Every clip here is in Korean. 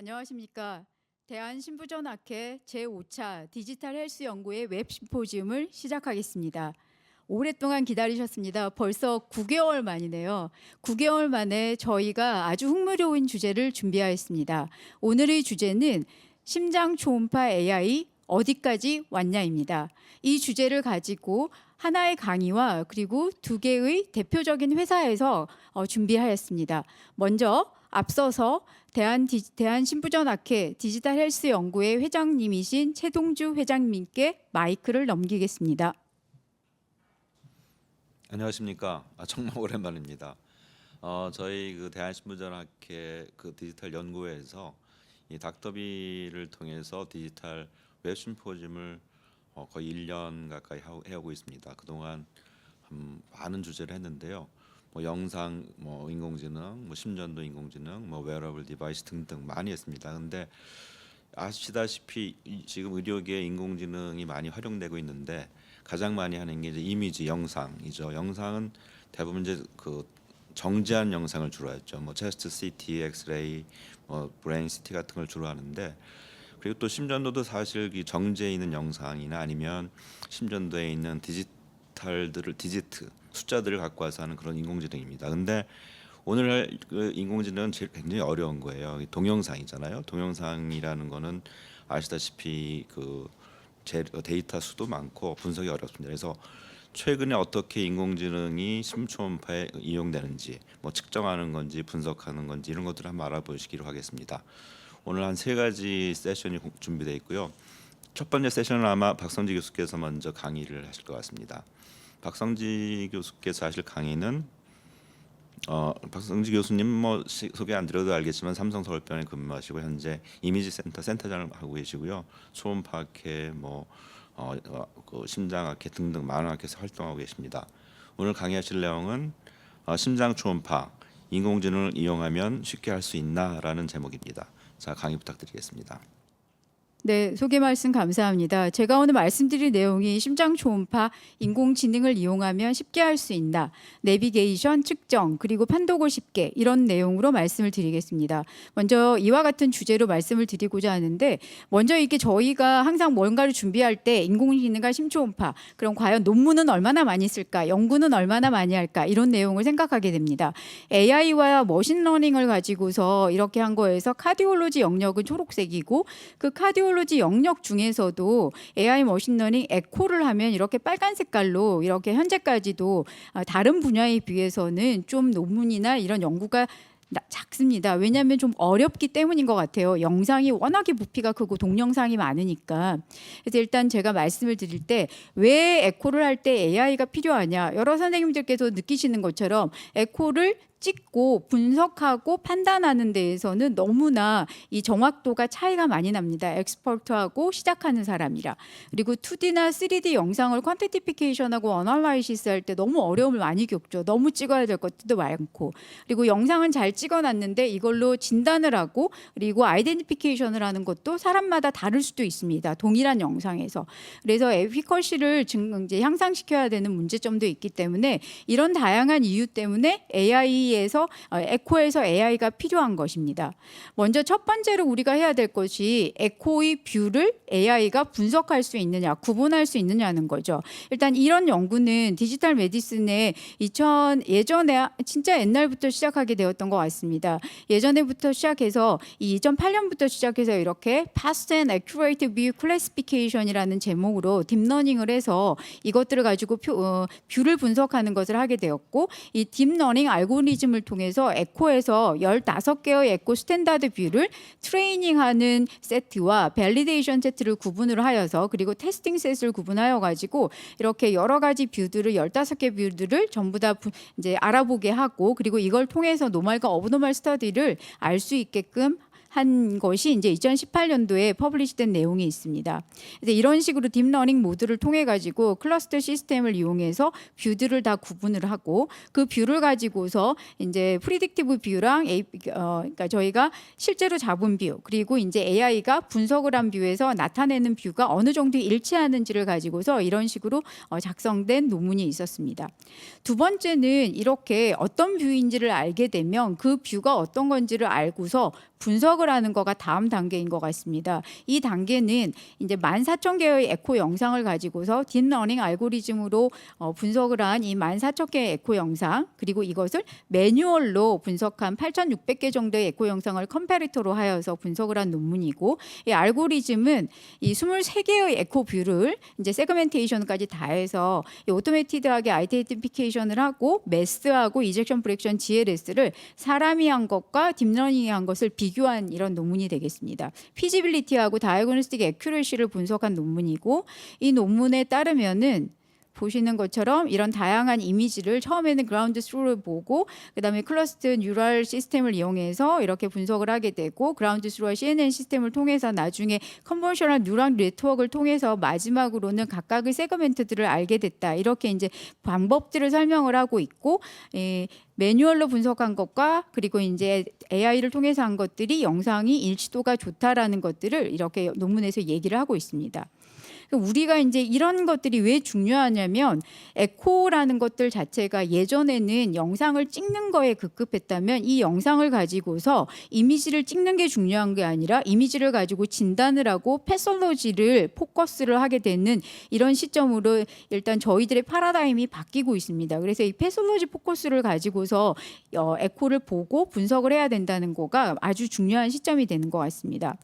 안녕하십니까. 대한신부전학회 제5차 디지털 헬스 연구의 웹 심포지움을 시작하겠습니다. 오랫동안 기다리셨습니다. 벌써 9개월 만이네요. 9개월 만에 저희가 아주 흥미로운 주제를 준비하였습니다. 오늘의 주제는 심장 초음파 AI 어디까지 왔냐입니다. 이 주제를 가지고 하나의 강의와 그리고 2개의 대표적인 회사에서 준비하였습니다. 먼저 앞서서 대한신부전학회 디지털 헬스 연구회 회장님이신 최동주 회장님께 마이크를 넘기겠습니다. 안녕하십니까. 정말 오랜만입니다. 저희 대한신부전학회 디지털 연구회에서 이 닥터비를 통해서 디지털 웹 심포지움을 거의 1년 가까이 해오고 있습니다. 그동안 많은 주제를 했는데요. 영상, 인공지능, 심전도 인공지능, 웨어러블 디바이스 등등 많이 했습니다. 근데 아시다시피 지금 의료계에 인공지능이 많이 활용되고 있는데 가장 많이 하는 게 이제 이미지, 영상이죠. 영상은 대부분 이제 정지한 영상을 주로 했죠. 체스트 CT, 엑스레이, 브레인 CT 같은 걸 주로 하는데, 그리고 또 심전도도 사실 정지해 있는 영상이나 아니면 심전도에 있는 디지트 숫자들을 갖고 와서 하는 그런 인공지능입니다. 근데 오늘 인공지능은 굉장히 어려운 거예요. 동영상이잖아요. 동영상이라는 거는 아시다시피 데이터 수도 많고 분석이 어렵습니다. 그래서 최근에 어떻게 인공지능이 심초음파에 이용되는지, 측정하는 건지 분석하는 건지 이런 것들을 한번 알아보시기로 하겠습니다. 오늘 한 3가지 세션이 준비되어 있고요. 첫 번째 세션은 아마 박성지 교수께서 먼저 강의를 하실 것 같습니다. 박성지 교수께서 하실 강의는 박성지 교수님 소개 안 드려도 알겠지만 삼성서울병원에 근무하시고 현재 이미지 센터장을 하고 계시고요. 초음파학회, 심장학회 등등 많은 학회에서 활동하고 계십니다. 오늘 강의하실 내용은 심장 초음파 인공지능을 이용하면 쉽게 할 수 있나라는 제목입니다. 자, 강의 부탁드리겠습니다. 네, 소개 말씀 감사합니다. 제가 오늘 말씀드릴 내용이 심장 초음파 인공지능을 이용하면 쉽게 할 수 있나, 내비게이션, 측정, 그리고 판독을 쉽게, 이런 내용으로 말씀을 드리겠습니다. 먼저 이와 같은 주제로 말씀을 드리고자 하는데, 먼저 이게 저희가 항상 뭔가를 준비할 때 인공지능과 심초음파, 그럼 과연 논문은 얼마나 많이 쓸까, 연구는 얼마나 많이 할까, 이런 내용을 생각하게 됩니다. AI와 머신러닝을 가지고서 이렇게 한 거에서 카디올로지 영역은 초록색이고, 그 카디올로지 영역 중에서도 AI 머신러닝 에코를 하면 이렇게 빨간 색깔로 이렇게 현재까지도 다른 분야에 비해서는 좀 논문이나 이런 연구가 작습니다. 왜냐하면 좀 어렵기 때문인 것 같아요. 영상이 워낙에 부피가 크고 동영상이 많으니까. 그래서 일단 제가 말씀을 드릴 때 왜 에코를 할 때 AI가 필요하냐, 여러 선생님들께서 느끼시는 것처럼 에코를 찍고 분석하고 판단하는 데에서는 너무나 이 정확도가 차이가 많이 납니다. 엑스퍼트하고 시작하는 사람이라. 그리고 2D나 3D 영상을 퀀티피케이션하고 어널라이시스 할 때 너무 어려움을 많이 겪죠. 너무 찍어야 될 것들도 많고, 그리고 영상은 잘 찍어놨는데 이걸로 진단을 하고 그리고 아이덴티피케이션을 하는 것도 사람마다 다를 수도 있습니다. 동일한 영상에서. 그래서 에피커시를 이제 향상시켜야 되는 문제점도 있기 때문에 이런 다양한 이유 때문에 에코에서 AI가 필요한 것입니다. 먼저 첫 번째로 우리가 해야 될 것이 에코의 뷰를 AI가 분석할 수 있느냐, 구분할 수 있느냐는 거죠. 일단 이런 연구는 디지털 메디슨에 예전에 진짜 옛날부터 시작하게 되었던 것 같습니다. 예전에부터 시작해서 2008년부터 시작해서 이렇게 Fast and Accurate View Classification이라는 제목으로 딥러닝을 해서 이것들을 가지고 뷰를 분석하는 것을 하게 되었고, 이 딥러닝 알고리즘을 통해서 에코에서 15개의 에코 스탠다드 뷰를 트레이닝하는 세트와 밸리데이션 세트를 구분을 하여서, 그리고 테스팅 셋을 구분하여 가지고 이렇게 여러 가지 뷰들을 15개 뷰들을 전부 다 이제 알아보게 하고, 그리고 이걸 통해서 노멀과 어브노멀 스터디를 알 수 있게끔 한 것이 이제 2018년도에 퍼블리시된 내용이 있습니다. 그래서 이런 식으로 딥러닝 모드를 통해 가지고 클러스터 시스템을 이용해서 뷰들을 다 구분을 하고, 그 뷰를 가지고서 이제 프리딕티브 뷰랑 그러니까 저희가 실제로 잡은 뷰, 그리고 이제 AI가 분석을 한 뷰에서 나타내는 뷰가 어느 정도 일치하는지를 가지고서 이런 식으로 작성된 논문이 있었습니다. 두 번째는 이렇게 어떤 뷰인지를 알게 되면 그 뷰가 어떤 건지를 알고서 분석을 하는 거가 다음 단계인 것 같습니다. 이 단계는 이제 14,000개의 에코 영상을 가지고서 딥러닝 알고리즘으로 분석을 한 이 14,000개의 에코 영상, 그리고 이것을 매뉴얼로 분석한 8,600개 정도의 에코 영상을 컴패리터로 하여서 분석을 한 논문이고, 이 알고리즘은 이 23개의 에코 뷰를 이제 세그멘테이션까지 다 해서 이 오토매티드하게 아이덴티피케이션을 하고 매스하고 이젝션 프랙션 GLS를 사람이 한 것과 딥러닝이 한 것을 비교한 이런 논문이 되겠습니다. 피지빌리티하고 다이아그노스틱 애큐레시를 분석한 논문이고, 이 논문에 따르면은 보시는 것처럼 이런 다양한 이미지를 처음에는 그라운드 스루를 보고 그다음에 클러스트 뉴럴 시스템을 이용해서 이렇게 분석을 하게 되고, 그라운드 스루와 CNN 시스템을 통해서 나중에 컨버셔널 뉴럴 네트워크를 통해서 마지막으로는 각각의 세그멘트들을 알게 됐다. 이렇게 이제 방법들을 설명을 하고 있고, 매뉴얼로 분석한 것과 그리고 이제 AI를 통해서 한 것들이 영상이 일치도가 좋다라는 것들을 이렇게 논문에서 얘기를 하고 있습니다. 우리가 이제 이런 것들이 왜 중요하냐면, 에코라는 것들 자체가 예전에는 영상을 찍는 거에 급급했다면 이 영상을 가지고서 이미지를 찍는 게 중요한 게 아니라 이미지를 가지고 진단을 하고 패솔로지를 포커스를 하게 되는 이런 시점으로 일단 저희들의 파라다임이 바뀌고 있습니다. 그래서 이 패솔로지 포커스를 가지고서 에코를 보고 분석을 해야 된다는 거가 아주 중요한 시점이 되는 것 같습니다.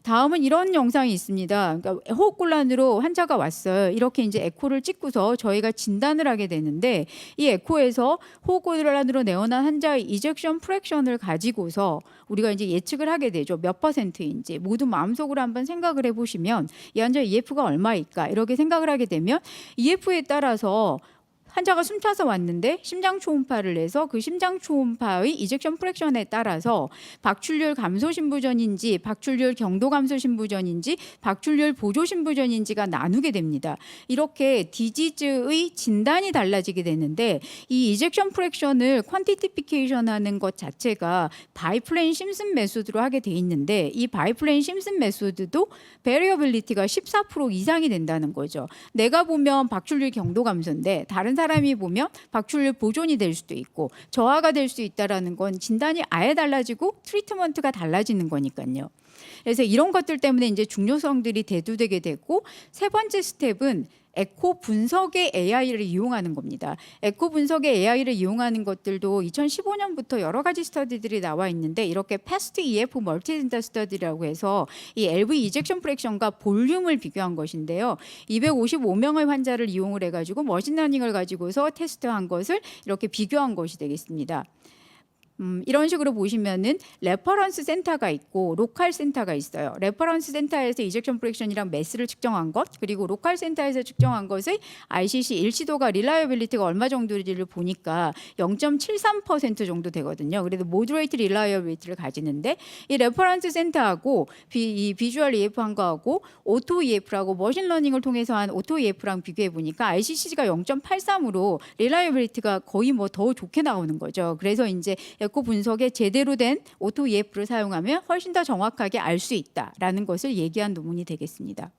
다음은 이런 영상이 있습니다. 그러니까 호흡곤란으로 환자가 왔어요. 이렇게 이제 에코를 찍고서 저희가 진단을 하게 되는데, 이 에코에서 호흡곤란으로 내원한 환자의 이젝션 프랙션을 가지고서 우리가 이제 예측을 하게 되죠. 몇 %인지 모두 마음속으로 한번 생각을 해보시면 이 환자 EF가 얼마일까 이렇게 생각을 하게 되면, EF에 따라서 환자가 숨차서 왔는데 심장 초음파를 내서 그 심장 초음파의 이젝션 프랙션에 따라서 박출률 감소 신부전인지 박출률 경도 감소 신부전인지 박출률 보조 신부전인지가 나누게 됩니다. 이렇게 디지즈의 진단이 달라지게 되는데, 이 이젝션 프랙션을 퀀티티피케이션 하는 것 자체가 바이플레인 심슨 메소드로 하게 돼 있는데, 이 바이플레인 심슨 메소드도 베리어빌리티가 14% 이상이 된다는 거죠. 내가 보면 박출률 경도 감소인데 다른 사람이 보면 박출률 보존이 될 수도 있고 저하가 될 수 있다라는 건 진단이 아예 달라지고 트리트먼트가 달라지는 거니까요. 그래서 이런 것들 때문에 이제 중요성들이 대두되게 되고, 세 번째 스텝은 에코 분석의 AI를 이용하는 겁니다. 에코 분석의 AI를 이용하는 것들도 2015년부터 여러 가지 스터디들이 나와 있는데, 이렇게 패스트 EF 멀티센터 스터디라고 해서 이 LV 이젝션 프랙션과 볼륨을 비교한 것인데요. 255명의 환자를 이용을 해가지고 머신러닝을 가지고서 테스트한 것을 이렇게 비교한 것이 되겠습니다. 이런 식으로 보시면은 레퍼런스 센터가 있고 로컬 센터가 있어요. 레퍼런스 센터에서 이젝션 프랙션이랑 매스를 측정한 것, 그리고 로컬 센터에서 측정한 것의 RCC 일치도가 리라이어빌리티가 얼마 정도인지를 보니까 0.73% 정도 되거든요. 그래도 모더레이트 리라이어빌리티를 가지는데, 이 레퍼런스 센터하고 이 비주얼 EF한 거하고 오토 EF라고 머신러닝을 통해서 한 오토 EF랑 비교해 보니까 RCC가 0.83으로 리라이어빌리티가 거의 뭐 더 좋게 나오는 거죠. 그래서 이제 에코 분석에 제대로 된 오토 EF를 사용하면 훨씬 더 정확하게 알 수 있다라는 것을 얘기한 논문이 되겠습니다.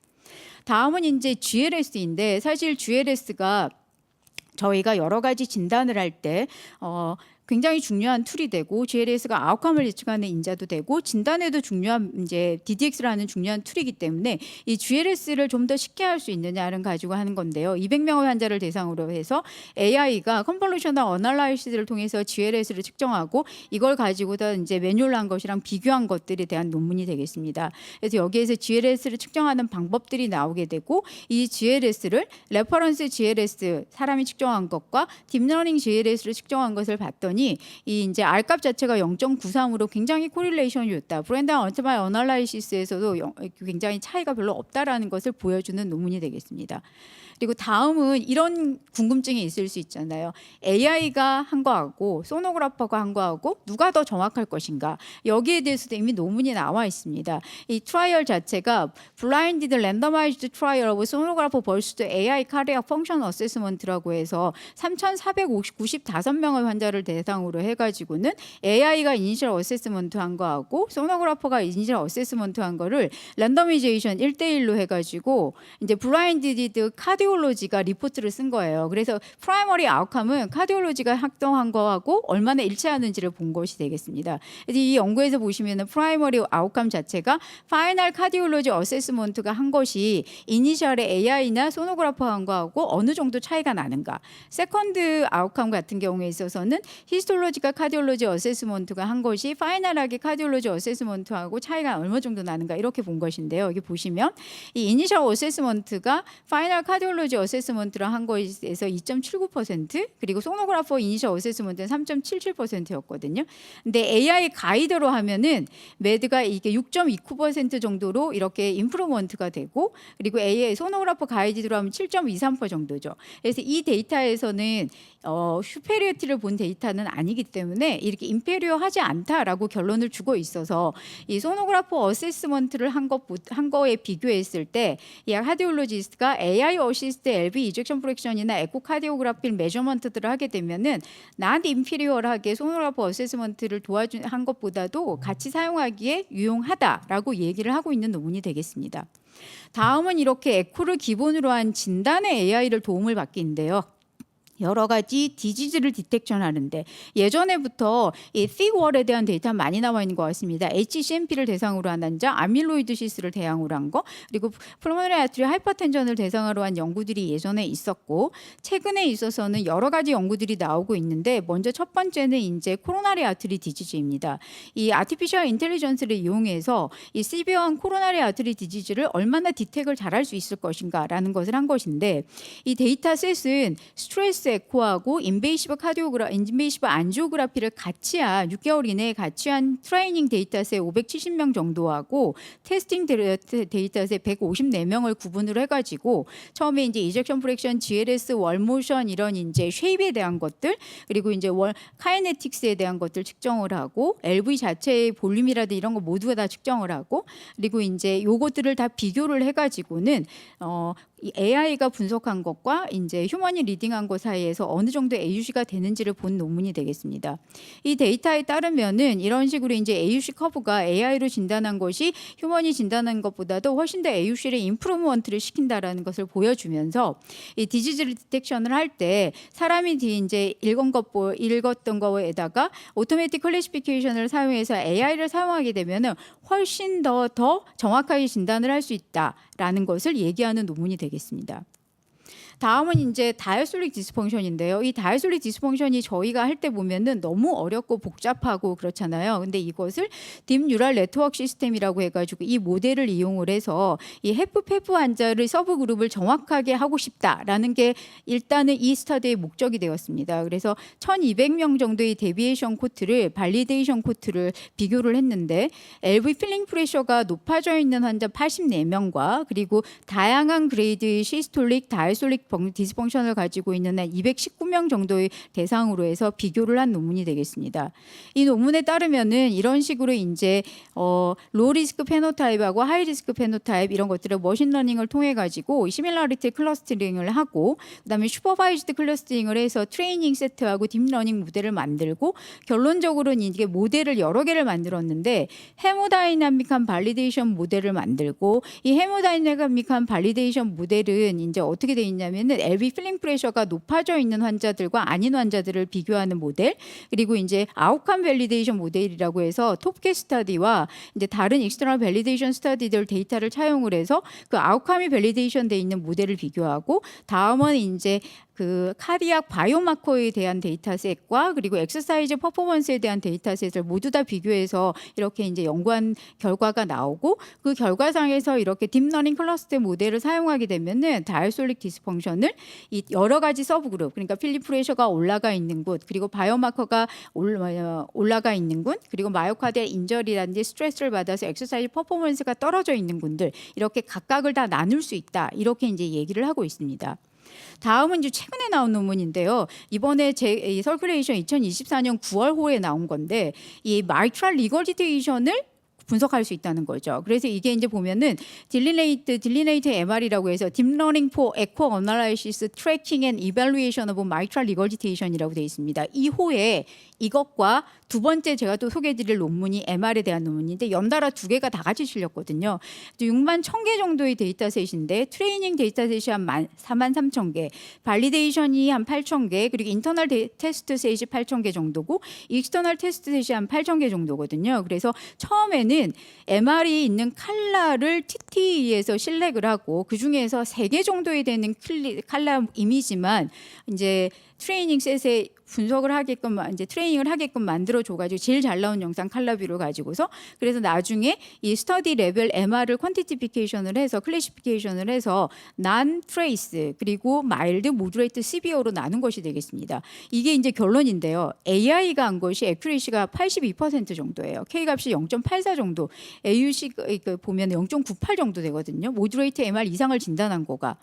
다음은 이제 GLS인데, 사실 GLS가 저희가 여러 가지 진단을 할 때 굉장히 중요한 툴이 되고, GLS가 아웃컴을 예측하는 인자도 되고 진단에도 중요한 이제 DDX라는 중요한 툴이기 때문에 이 GLS를 좀 더 쉽게 할 수 있느냐를 가지고 하는 건데요. 200명의 환자를 대상으로 해서 AI가 컨볼루셔널 어널라이시스를 통해서 GLS를 측정하고 이걸 가지고다 이제 매뉴얼한 것이랑 비교한 것들에 대한 논문이 되겠습니다. 그래서 여기에서 GLS를 측정하는 방법들이 나오게 되고, 이 GLS를 레퍼런스 GLS 사람이 측정한 것과 딥러닝 GLS를 측정한 것을 봤더니 이 이제 R값 자체가 0.93으로 굉장히 코릴레이션이 좋다. 브랜드 언터마이 어널라이시스에서도 굉장히 차이가 별로 없다라는 것을 보여주는 논문이 되겠습니다. 그리고 다음은 이런 궁금증이 있을 수 있잖아요. AI가 한 거하고 소노그래퍼가 한 거하고 누가 더 정확할 것인가. 여기에 대해서도 이미 논문이 나와 있습니다. 이 트라이얼 자체가 블라인디드 랜더마이즈드 트라이얼 오브 소노그래퍼 벌스드 AI 카리아 펑션 어세스먼트라고 해서 3,495명의 환자를 대상으로 해가지고는 AI가 이니셜 어세스먼트 한 거하고 소노그래퍼가 이니셜 어세스먼트 한 거를 랜더미제이션 1대1로 해가지고 이제 블라인디드 카디올로지가 리포트를 쓴 거예요. 그래서 프라이머리 아웃컴은 카디올로지가 확정한 거하고 얼마나 일치하는지를 본 것이 되겠습니다. 그래서 이 연구에서 보시면은 프라이머리 아웃컴 자체가 파이널 카디올로지 어세스먼트가 한 것이 이니셜의 AI나 소노그래퍼 한 거하고 어느 정도 차이가 나는가. 세컨드 아웃컴 같은 경우에 있어서는 히스톨로지가 카디올로지 어세스먼트가 한 것이 파이널하게 카디올로지 어세스먼트하고 차이가 얼마 정도 나는가 이렇게 본 것인데요. 여기 보시면 이 이니셜 어세스먼트가 파이널 카디올로지 어세스먼트를 한 거에서 2.79% 그리고 소노그래퍼 이니셜 어세스먼트는 3.77%였거든요. 근데 AI 가이드로 하면은 매드가 이게 6.29% 정도로 이렇게 임프루먼트가 되고 그리고 AI 소노그래퍼 가이드로 하면 7.23% 정도죠. 그래서 이 데이터에서는 슈페리어티를 본 데이터는 아니기 때문에 이렇게 인페리어하지 않다라고 결론을 주고 있어서 이 소노그래퍼 어세스먼트를 한 거에 비교했을 때 이 카디올로지스트가 AI 어시스트 LV 이젝션 프랙션이나 에코카디오그래피 메저먼트들을 하게 되면은 난 인피리어하게 소노그래퍼 어세스먼트를 도와준 한 것보다도 같이 사용하기에 유용하다라고 얘기를 하고 있는 논문이 되겠습니다. 다음은 이렇게 에코를 기본으로 한 진단의 AI를 도움을 받기인데요. 여러 가지 디지즈를 디텍션하는데 예전에부터 이 틱월에 대한 데이터 많이 나와 있는 것 같습니다. HCMP를 대상으로 한 환자, 아밀로이드 시스를 대상으로 한 거, 그리고 플로머너리 아트리 하이퍼텐션을 대상으로 한 연구들이 예전에 있었고 최근에 있어서는 여러 가지 연구들이 나오고 있는데 먼저 첫 번째는 이제 코로나리 아트리 디지즈입니다. 이 아티피셜 인텔리전스를 이용해서 이 시비어한 코로나리 아트리 디지즈를 얼마나 디텍을 잘할 수 있을 것인가라는 것을 한 것인데 이 데이터셋은 스트레스 에코하고 인베이시브 안지오그라피를 같이 한 6개월 이내에 같이 한 트레이닝 데이터셋 570명 정도하고 테스팅 데이터셋 154명을 구분을 해가지고 처음에 이제 이젝션 프랙션, GLS, 월모션 이런 이제 쉐입에 대한 것들 그리고 이제 카이네틱스에 대한 것들 측정을 하고 LV 자체의 볼륨이라든지 이런 거 모두 다 측정을 하고 그리고 이제 요것들을 다 비교를 해가지고는 이 AI가 분석한 것과 이제 휴먼이 리딩한 것 사이에서 어느 정도 AUC가 되는지를 본 논문이 되겠습니다. 이 데이터에 따르면은 이런 식으로 이제 AUC 커브가 AI로 진단한 것이 휴먼이 진단한 것보다도 훨씬 더 AUC를 임프루먼트를 시킨다라는 것을 보여주면서 이 디지즈 디텍션을 할 때 사람이 이제 읽었던 거에다가 오토매틱 클래시피케이션을 사용해서 AI를 사용하게 되면은 훨씬 더 정확하게 진단을 할 수 있다라는 것을 얘기하는 논문이 되겠습니다. 다음은 이제 다이아솔릭 디스펑션인데요. 이 다이아솔릭 디스펑션이 저희가 할 때 보면은 너무 어렵고 복잡하고 그렇잖아요. 근데 이것을 딥 뉴럴 네트워크 시스템이라고 해가지고 이 모델을 이용을 해서 이 헤프페프 환자를 서브 그룹을 정확하게 하고 싶다라는 게 일단은 이 스터디의 목적이 되었습니다. 그래서 1,200명 정도의 데비에이션 코트를 발리데이션 코트를 비교를 했는데 LV 필링 프레셔가 높아져 있는 환자 84명과 그리고 다양한 그레이드의 시스톨릭, 다이아솔릭 디스펑션을 가지고 있는 219명 정도의 대상으로 해서 비교를 한 논문이 되겠습니다. 이 논문에 따르면은 이런 식으로 이제 로우 리스크 페노타입하고 하이 리스크 페노타입 이런 것들을 머신러닝을 통해 가지고 시밀러리티 클러스터링을 하고 그다음에 슈퍼바이즈드 클러스터링을 해서 트레이닝 세트하고 딥러닝 모델을 만들고 결론적으로는 이게 모델을 여러 개를 만들었는데 헤모다이나믹한 발리데이션 모델을 만들고 이 헤모다이나믹한 발리데이션 모델은 이제 어떻게 돼 있냐면 LV 필링 프레셔가 높아져 있는 환자들과 아닌 환자들을 비교하는 모델 그리고 이제 아웃컴 밸리데이션 모델이라고 해서 톱캣 스터디와 이제 다른 익스터널 밸리데이션 스터디들 데이터를 차용을 해서 그 아웃컴이 밸리데이션 돼 있는 모델을 비교하고 다음은 이제 그 카디악 바이오마커에 대한 데이터셋과 그리고 엑서사이즈 퍼포먼스에 대한 데이터셋을 모두 다 비교해서 이렇게 이제 연구한 결과가 나오고 그 결과상에서 이렇게 딥러닝 클러스터 모델을 사용하게 되면은 다이아솔릭 디스펑션을 이 여러 가지 서브그룹 그러니까 필립 프레셔가 올라가 있는 곳 그리고 바이오마커가 올라가 있는 곳 그리고 마이오카디얼 인저리라든지 스트레스를 받아서 엑서사이즈 퍼포먼스가 떨어져 있는 군들 이렇게 각각을 다 나눌 수 있다 이렇게 이제 얘기를 하고 있습니다. 다음은 이제 최근에 나온 논문인데요. 이번에 이 서큘레이션 2024년 9월호에 나온 건데 이 마이트랄 리거지테이션을 분석할 수 있다는 거죠. 그래서 이게 이제 보면은 딜리네이트 MR이라고 해서 Deep Learning for Echo Analysis, Tracking and Evaluation of Mitral Regurgitation이라고 되어 있습니다. 2호에 이것과 두 번째 제가 또 소개해드릴 논문이 MR에 대한 논문인데 연달아 두 개가 다 같이 실렸거든요. 6만 1,000개 정도의 데이터셋인데 트레이닝 데이터셋이 한 4만 3천 개, 발리데이션이 한 8,000개, 그리고 인터널 테스트 셋이 8,000개 정도고 익스터널 테스트 셋이 한 8,000개 정도거든요. 그래서 처음에는 MR이 있는 칼라를 TTE에서 실렉을 하고 그 중에서 3개 정도에 되는 칼라 이미지만 이제 트레이닝 셋에 분석을 하게끔 이제 트레이닝을 하게끔 만들어 줘가지고 제일 잘 나온 영상 칼라뷰를 가지고서 그래서 나중에 이 스터디 레벨 MR을 퀀티티피케이션을 해서 클래시피케이션을 해서 난 트레이스 그리고 마일드 모드레이트 시비어로 나눈 것이 되겠습니다. 이게 이제 결론인데요. AI가 한 것이 애큐레이시가 82% 정도예요. K 값이 0.84 정도, AUC 보면 0.98 정도 되거든요. 모드레이트 MR 이상을 진단한 거가.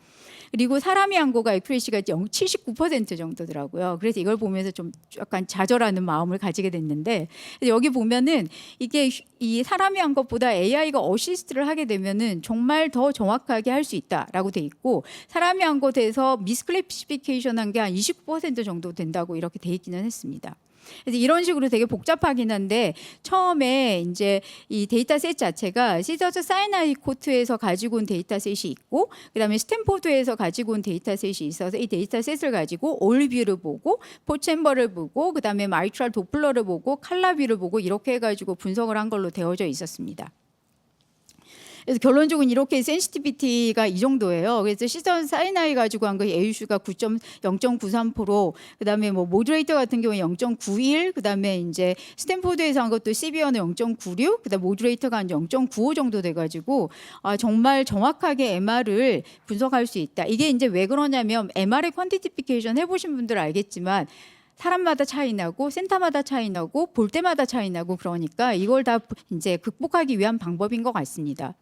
그리고 사람이 한 거가 애큐레이시가 79% 정도더라고요. 그래서 이걸 보면서 좀 약간 좌절하는 마음을 가지게 됐는데 여기 보면은 이게 이 사람이 한 것보다 AI가 어시스트를 하게 되면은 정말 더 정확하게 할 수 있다라고 돼 있고 사람이 한 것에서 미스클래시피케이션 한 게 한 29% 정도 된다고 이렇게 돼 있기는 했습니다. 그래서 이런 식으로 되게 복잡하긴 한데 처음에 이제 이 데이터셋 자체가 시저스 사이나이 코트에서 가지고 온 데이터셋이 있고 그다음에 스탠포드에서 가지고 온 데이터셋이 있어서 이 데이터셋을 가지고 올뷰를 보고 포챔버를 보고 그다음에 마이트랄 도플러를 보고 칼라뷰를 보고 이렇게 해가지고 분석을 한 걸로 되어져 있었습니다. 그래서 결론적으로 이렇게 센시티비티가 이 정도예요. 그래서 시선 사이나이 가지고 한 거 AUC가 0.93%, 그다음에 뭐 모드레이터 같은 경우에 0.91, 그다음에 이제 스탠포드에서 한 것도 시비어는 0.96, 그다음 모드레이터가 한 0.95 정도 돼가지고 정말 정확하게 MR을 분석할 수 있다. 이게 이제 왜 그러냐면 MR의 퀀티티피케이션 해보신 분들 알겠지만. 사람마다 차이 나고 센터마다 차이 나고 볼 때마다 차이 나고 그러니까 이걸 다 이제 극복하기 위한 방법인 것 같습니다.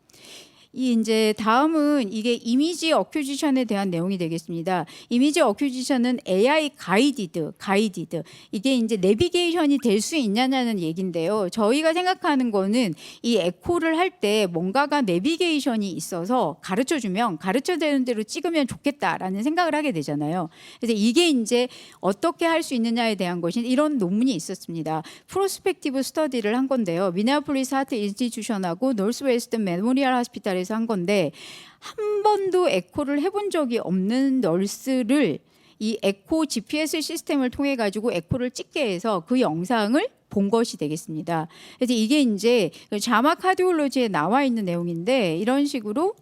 이 이제 다음은 이게 이미지 어큐지션에 대한 내용이 되겠습니다. 이미지 어큐지션은 AI 가이디드 이게 이제 내비게이션이 될 수 있냐는 얘긴데요. 저희가 생각하는 거는 이 에코를 할 때 뭔가가 내비게이션이 있어서 가르쳐주면 가르쳐되는 대로 찍으면 좋겠다라는 생각을 하게 되잖아요. 그래서 이게 이제 어떻게 할 수 있느냐에 대한 것이 이런 논문이 있었습니다. 프로스펙티브 스터디를 한 건데요. 미네아폴리스 하트 인스티튜션하고 노스웨스턴 메모리얼 하스피탈에 한 건데 한 번도 에코를 해본 적이 없는 널스를 이 에코 GPS 시스템을 통해 가지고 에코를 찍게 해서 그 영상을 본 것이 되겠습니다. 그래서 이게 이제 자마 카디올로지에 나와 있는 내용인데 이런 식으로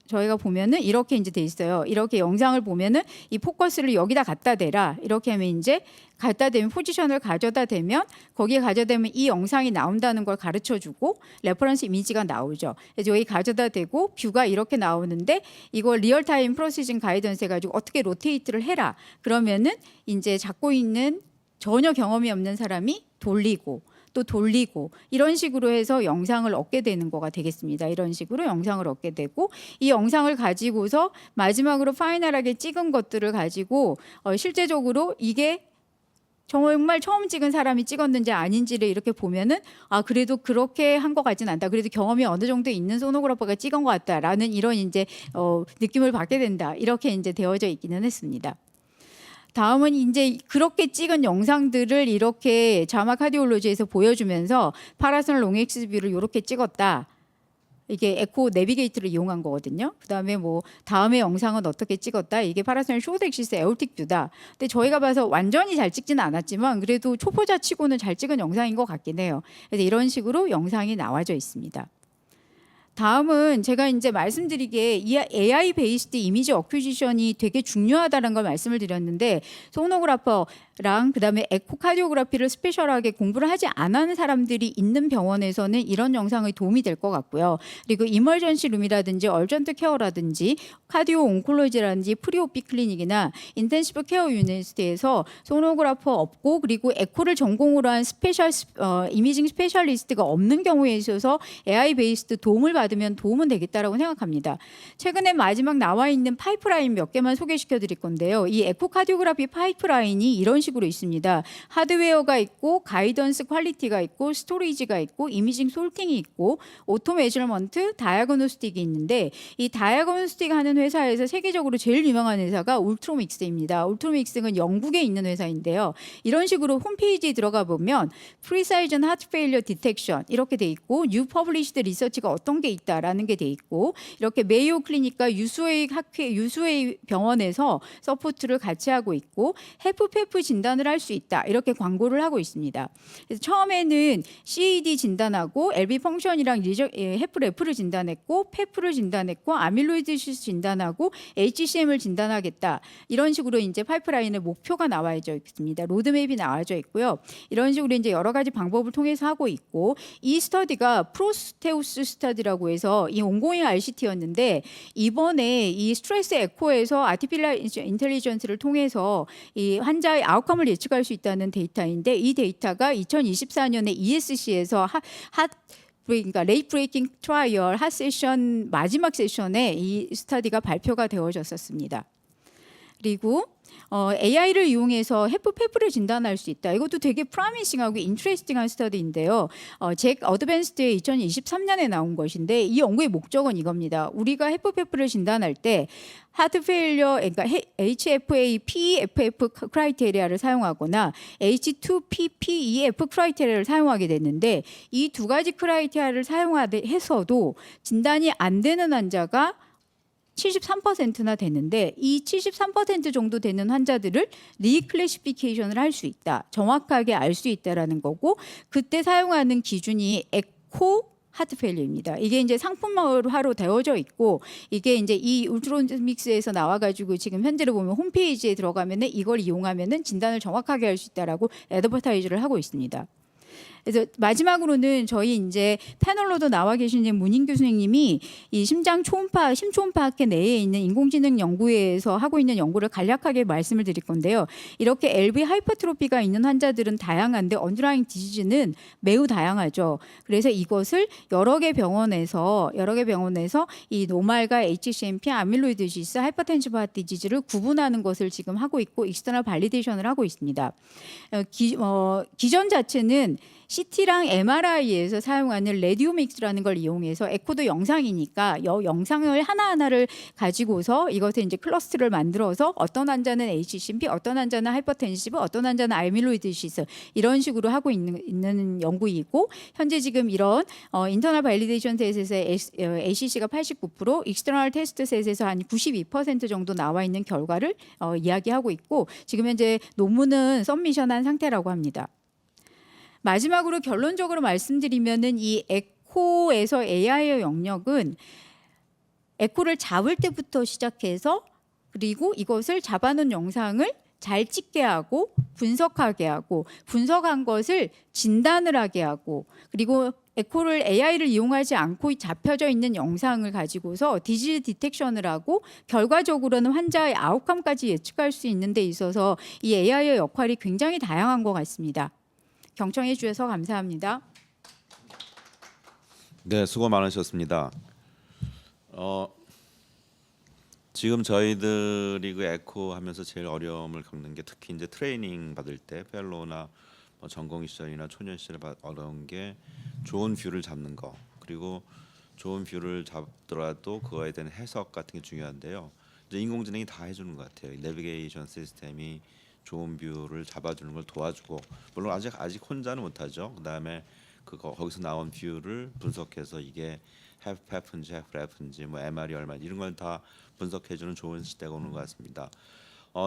저희가 보면은 이렇게 이제 돼 있어요. 이렇게 영상을 보면은 이 포커스를 여기다 갖다 대라. 이렇게 하면 이제 갖다 대면 포지션을 가져다 대면 거기에 가져다 대면 이 영상이 나온다는 걸 가르쳐 주고 레퍼런스 이미지가 나오죠. 그래서 여기 가져다 대고 뷰가 이렇게 나오는데 이걸 리얼타임 프로시징 가이던스 해가지고 어떻게 로테이트를 해라. 그러면은 이제 잡고 있는 전혀 경험이 없는 사람이 돌리고 또 돌리고 이런 식으로 해서 영상을 얻게 되는 거가 되겠습니다. 이런 식으로 영상을 얻게 되고 이 영상을 가지고서 마지막으로 파이널하게 찍은 것들을 가지고 실제적으로 이게 정말 처음 찍은 사람이 찍었는지 아닌지를 이렇게 보면은 그래도 그렇게 한 것 같진 않다. 그래도 경험이 어느 정도 있는 소노그래퍼가 찍은 것 같다라는 이런 이제 느낌을 받게 된다. 이렇게 이제 되어져 있기는 했습니다. 다음은 이제 그렇게 찍은 영상들을 이렇게 자마 카디올로지에서 보여주면서 파라솔 롱엑스 뷰를 이렇게 찍었다. 이게 에코 내비게이터를 이용한 거거든요. 그다음에 뭐 다음에 영상은 어떻게 찍었다. 이게 파라솔 쇼덱시스 에올틱 뷰다. 근데 저희가 봐서 완전히 잘 찍지는 않았지만 그래도 초보자 치고는 잘 찍은 영상인 것 같긴 해요. 그래서 이런 식으로 영상이 나와져 있습니다. 다음은 제가 이제 말씀드리기에 이 AI 베이스드 이미지 어큐지션이 되게 중요하다는 걸 말씀을 드렸는데 소노그래퍼랑 그다음에 에코카디오그라피를 스페셜하게 공부를 하지 않은 사람들이 있는 병원에서는 이런 영상이 도움이 될 것 같고요. 그리고 이머전시 룸이라든지 얼전트 케어라든지 카디오 온콜로지라든지 프리오피 클리닉이나 인텐시브 케어 유니트에서 소노그래퍼 없고 그리고 에코를 전공으로 한 스페셜 이미징 스페셜리스트가 없는 경우에 있어서 AI 베이스드 도움을 받으면 도움은 되겠다라고 생각합니다. 최근에 마지막 나와 있는 파이프라인 몇 개만 소개시켜 드릴 건데요. 이 에코카디오그라피 파이프라인이 이런 식으로 있습니다. 하드웨어가 있고 가이던스 퀄리티가 있고 스토리지가 있고 이미징 솔팅이 있고 오토 메저먼트 다이아그노스틱이 있는데 이 다이아그노스틱 하는 회사에서 세계적으로 제일 유명한 회사가 울트로믹스입니다. 울트로믹스는 영국에 있는 회사인데요. 이런 식으로 홈페이지에 들어가 보면 프리사이전 하트 페일리어 디텍션 이렇게 돼 있고 뉴 퍼블리시드 리서치가 어떤 게 있다라는 게 돼 있고 이렇게 메이오 클리닉과 유수웨이 병원에서 서포트를 같이 하고 있고 헤프페프 진단을 할 수 있다 이렇게 광고를 하고 있습니다. 그래서 처음에는 CAD 진단하고 LV 펑션이랑 헤프레프를 진단했고 페프를 진단했고 아밀로이드 시스 진단하고 HCM을 진단하겠다 이런 식으로 이제 파이프라인의 목표가 나와져 있습니다. 로드맵이 나와져 있고요. 이런 식으로 이제 여러 가지 방법을 통해서 하고 있고 이 스터디가 프로스테우스 스터디라고 해서 이 온고잉 RCT였는데 이번에 이 스트레스 에코에서 아티필리얼 인텔리전스를 통해서 이 환자의 아웃컴을 예측할 수 있다는 데이터인데 이 데이터가 2024년에 ESC에서 그러니까 레이트 브레이킹 트라이얼 핫 세션 마지막 세션에 이 스터디가 발표가 되어졌었습니다. 그리고 AI를 이용해서 헤프페프를 진단할 수 있다. 이것도 되게 프라미싱하고 인트레스팅한 스터디인데요. 잭 어드밴스드의 2023년에 나온 것인데 이 연구의 목적은 이겁니다. 우리가 헤프페프를 진단할 때 하트 페일리어 그러니까 HFA, PEFF 크라이테리아를 사용하거나 H2PPEF 크라이테리아를 사용하게 됐는데 이 두 가지 크라이테리아를 사용해서도 진단이 안 되는 환자가 73%나 되는데 이 73% 정도 되는 환자들을 리클래시피케이션을 할 수 있다. 정확하게 알 수 있다라는 거고 그때 사용하는 기준이 에코 하트 페일리어입니다. 이게 이제 상품화로 되어져 있고 이게 이제 이 울트로믹스에서 나와가지고 지금 현재로 보면 홈페이지에 들어가면은 이걸 이용하면은 진단을 정확하게 할 수 있다라고 애드버타이즈를 하고 있습니다. 그래서 마지막으로는 저희 이제 패널로도 나와 계신 문인규 선생님이 이 심초음파학회 내에 있는 인공지능 연구회에서 하고 있는 연구를 간략하게 말씀을 드릴 건데요. 이렇게 LV 하이퍼트로피가 있는 환자들은 다양한데 언더라잉 디지즈는 매우 다양하죠. 그래서 이것을 여러 개 병원에서 이 노말과 HCMP, 아밀로이드시스, 하이퍼텐시브 하트 디지즈를 구분하는 것을 지금 하고 있고 익스터널 발리데이션을 하고 있습니다. 기전 자체는 CT랑 MRI에서 사용하는 레디오믹스라는 걸 이용해서 에코도 영상이니까 영상을 하나하나를 가지고서 이것을 이제 클러스터를 만들어서 어떤 환자는 HCMP, 어떤 환자는 하이퍼텐시브, 어떤 환자는 아밀로이드시스 이런 식으로 하고 있는 연구이고 현재 지금 이런 인터널 발리데이션 셋에서 ACC가 89%, 익스터널 테스트 셋에서 한 92% 정도 나와 있는 결과를 이야기하고 있고 지금 현재 논문은 서미션한 상태라고 합니다. 마지막으로 결론적으로 말씀드리면은 이 에코에서 AI의 영역은 에코를 잡을 때부터 시작해서 그리고 이것을 잡아놓은 영상을 잘 찍게 하고 분석하게 하고 분석한 것을 진단을 하게 하고 그리고 에코를 AI를 이용하지 않고 잡혀져 있는 영상을 가지고서 디지즈 디텍션을 하고 결과적으로는 환자의 아웃컴까지 예측할 수 있는 데 있어서 이 AI의 역할이 굉장히 다양한 것 같습니다. 경청해 주셔서 감사합니다. 네, 수고 많으셨습니다. 지금 저희들이 그 에코 하면서 제일 어려움을 겪는 게 특히 이제 트레이닝 받을 때 펠로우나 전공 시절이나 초년 시절에 어려운 게 좋은 뷰를 잡는 거 그리고 좋은 뷰를 잡더라도 그거에 대한 해석 같은 게 중요한데요. 이제 인공지능이 다 해주는 것 같아요. 내비게이션 시스템이 좋은 뷰를 잡아주는 걸 도와주고 물론 아직 혼자는 못하죠. 그다음에 거기서 나온 뷰를 분석해서 이게 해프인지 해프인지 뭐 MR이 얼마 이런 걸 다 분석해주는 좋은 시대가 오는 것 같습니다.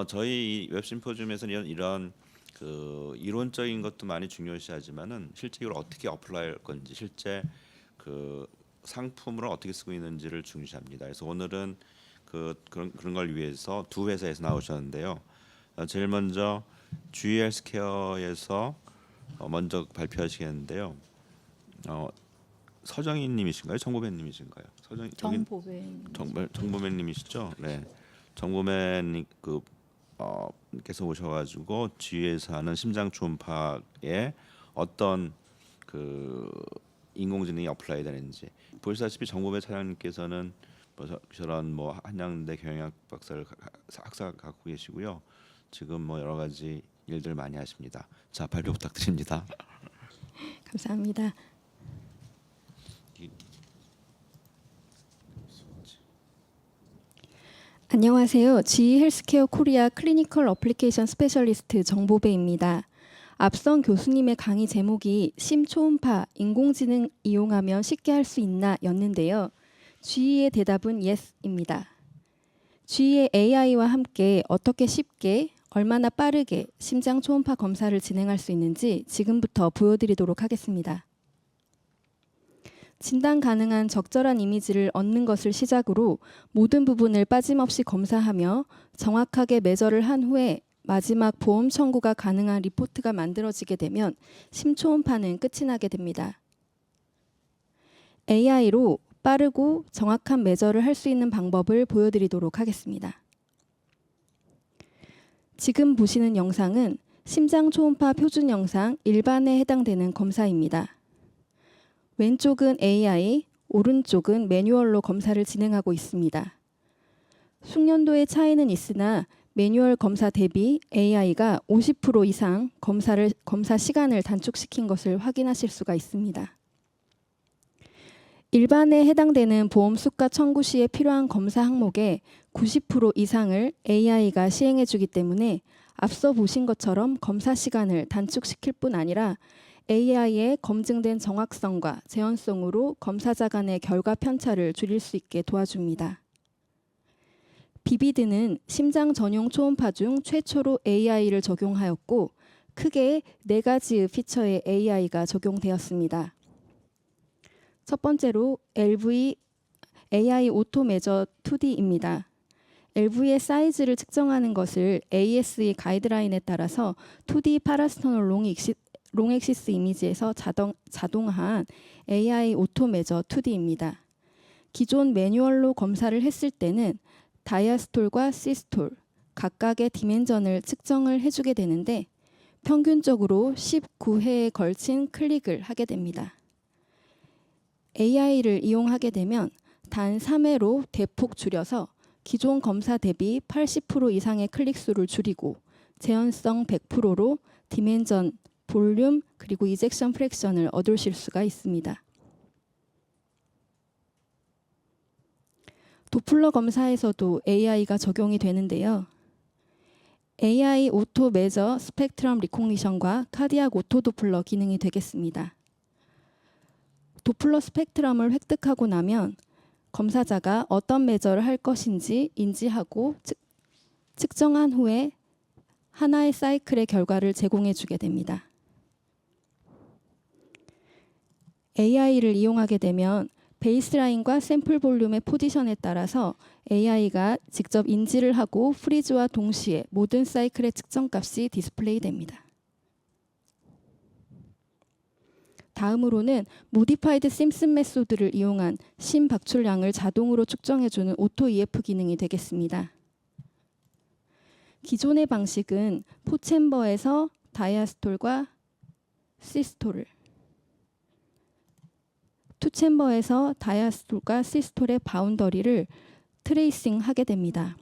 저희 웹 심포지움에서는 이런 그 이론적인 것도 많이 중요시하지만은 실제로 어떻게 어플라이할 건지 실제 그 상품으로 어떻게 쓰고 있는지를 중시합니다. 그래서 오늘은 그런 걸 위해서 두 회사에서 나오셨는데요. 제일 먼저 GE 헬스케어에서 먼저 발표하시겠는데요. 서정희님이신가요? 정보배님이신가요? 정보배님이시죠? 네, 정보배님 께서 오셔가지고 GE에서 하는 심장 초음파의 어떤 그 인공지능이 어플라이 되는지. 보시다시피 정보배 차장님께서는 저런 한양대 경영학 박사를 학사 갖고 계시고요. 지금 여러 가지 일들 많이 하십니다. 자, 발표 부탁드립니다. 감사합니다. 안녕하세요. GE 헬스케어 코리아 클리니컬 어플리케이션 스페셜리스트 정보배입니다. 앞선 교수님의 강의 제목이 심초음파 인공지능 이용하면 쉽게 할 수 있나 였는데요. GE의 대답은 yes입니다. GE의 AI와 함께 어떻게 쉽게 얼마나 빠르게 심장 초음파 검사를 진행할 수 있는지 지금부터 보여드리도록 하겠습니다. 진단 가능한 적절한 이미지를 얻는 것을 시작으로 모든 부분을 빠짐없이 검사하며 정확하게 매저를 한 후에 마지막 보험 청구가 가능한 리포트가 만들어지게 되면 심초음파는 끝이 나게 됩니다. AI로 빠르고 정확한 매저를 할 수 있는 방법을 보여드리도록 하겠습니다. 지금 보시는 영상은 심장 초음파 표준 영상 일반에 해당되는 검사입니다. 왼쪽은 AI, 오른쪽은 매뉴얼로 검사를 진행하고 있습니다. 숙련도의 차이는 있으나 매뉴얼 검사 대비 AI가 50% 이상 검사 시간을 단축시킨 것을 확인하실 수가 있습니다. 일반에 해당되는 보험 수가 청구 시에 필요한 검사 항목의 90% 이상을 AI가 시행해 주기 때문에 앞서 보신 것처럼 검사 시간을 단축시킬 뿐 아니라 AI의 검증된 정확성과 재현성으로 검사자 간의 결과 편차를 줄일 수 있게 도와줍니다. 비비드는 심장 전용 초음파 중 최초로 AI를 적용하였고 크게 4가지의 피처의 AI가 적용되었습니다. 첫 번째로 LV AI 오토 매저 2D입니다. LV의 사이즈를 측정하는 것을 AS의 가이드라인에 따라서 2D 파라스터널 롱액시스 이미지에서 자동화한 AI 오토 매저 2D입니다. 기존 매뉴얼로 검사를 했을 때는 다이아스톨과 시스톨 각각의 디멘전을 측정을 해주게 되는데 평균적으로 19회에 걸친 클릭을 하게 됩니다. AI를 이용하게 되면 단 3회로 대폭 줄여서 기존 검사 대비 80% 이상의 클릭수를 줄이고 재현성 100%로 디멘전, 볼륨 그리고 이젝션 프랙션을 얻으실 수가 있습니다. 도플러 검사에서도 AI가 적용이 되는데요. AI 오토 매저 스펙트럼 리코니션과 카디악 오토 도플러 기능이 되겠습니다. 도플러 스펙트럼을 획득하고 나면 검사자가 어떤 매저를 할 것인지 인지하고 측정한 후에 하나의 사이클의 결과를 제공해 주게 됩니다. AI를 이용하게 되면 베이스라인과 샘플 볼륨의 포지션에 따라서 AI가 직접 인지를 하고 프리즈와 동시에 모든 사이클의 측정값이 디스플레이 됩니다. 다음으로는 모디파이드 심슨 메소드를 이용한 심 박출량을 자동으로 측정해주는 오토 EF 기능이 되겠습니다. 기존의 방식은 포챔버에서 다이아스톨과 시스톨을, 투챔버에서 다이아스톨과 시스톨의 바운더리를 트레이싱하게 됩니다.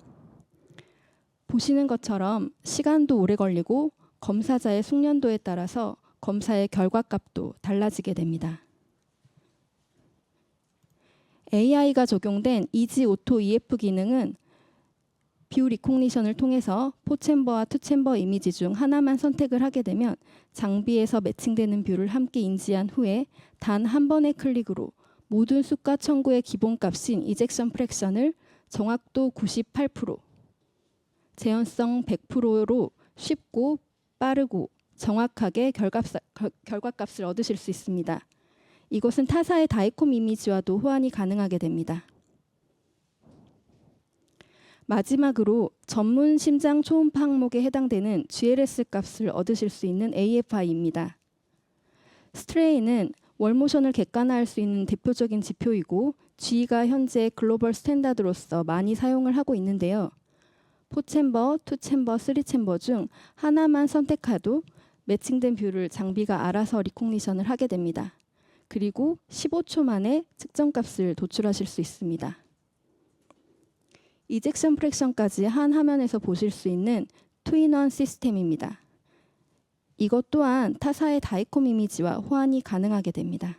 보시는 것처럼 시간도 오래 걸리고 검사자의 숙련도에 따라서 검사의 결과값도 달라지게 됩니다. AI가 적용된 이지 오토 EF 기능은 뷰 리코니션을 통해서 포챔버와 투챔버 이미지 중 하나만 선택을 하게 되면 장비에서 매칭되는 뷰를 함께 인지한 후에 단 한 번의 클릭으로 모든 수가 청구의 기본값인 이젝션 프랙션을 정확도 98%, 재현성 100%로 쉽고 빠르고 정확하게 결과값을 얻으실 수 있습니다. 이것은 타사의 다이콤 이미지와도 호환이 가능하게 됩니다. 마지막으로 전문 심장 초음파 항목에 해당되는 GLS 값을 얻으실 수 있는 AFI입니다. 스트레인은 월모션을 객관화할 수 있는 대표적인 지표이고 GE가 현재 글로벌 스탠다드로서 많이 사용을 하고 있는데요. 포챔버, 투챔버, 쓰리챔버 중 하나만 선택해도 매칭된 뷰를 장비가 알아서 리코니션을 하게 됩니다. 그리고 15초 만에 측정값을 도출하실 수 있습니다. 이젝션 프랙션까지 한 화면에서 보실 수 있는 투인원 시스템입니다. 이것 또한 타사의 다이콤 이미지와 호환이 가능하게 됩니다.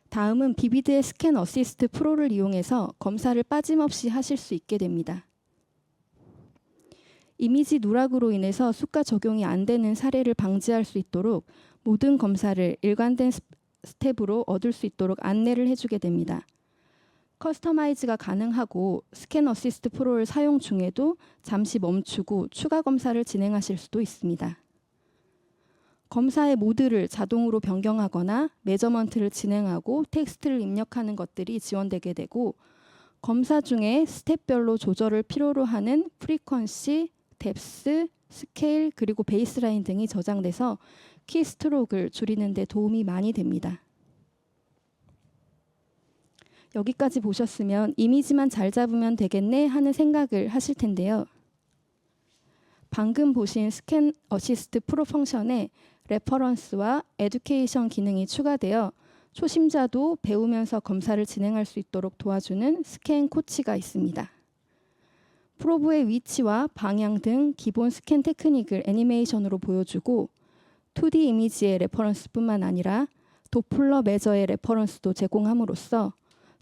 다음은 비비드의 스캔 어시스트 프로를 이용해서 검사를 빠짐없이 하실 수 있게 됩니다. 이미지 누락으로 인해서 수가 적용이 안 되는 사례를 방지할 수 있도록 모든 검사를 일관된 스텝으로 얻을 수 있도록 안내를 해주게 됩니다. 커스터마이즈가 가능하고 스캔 어시스트 프로를 사용 중에도 잠시 멈추고 추가 검사를 진행하실 수도 있습니다. 검사의 모드를 자동으로 변경하거나 메저먼트를 진행하고 텍스트를 입력하는 것들이 지원되게 되고 검사 중에 스텝별로 조절을 필요로 하는 프리퀀시, 뎁스, 스케일 그리고 베이스라인 등이 저장돼서 키스트로크를 줄이는 데 도움이 많이 됩니다. 여기까지 보셨으면 이미지만 잘 잡으면 되겠네 하는 생각을 하실 텐데요. 방금 보신 스캔 어시스트 프로 펑션에 레퍼런스와 에듀케이션 기능이 추가되어 초심자도 배우면서 검사를 진행할 수 있도록 도와주는 스캔 코치가 있습니다. 프로브의 위치와 방향 등 기본 스캔 테크닉을 애니메이션으로 보여주고 2D 이미지의 레퍼런스뿐만 아니라 도플러 매저의 레퍼런스도 제공함으로써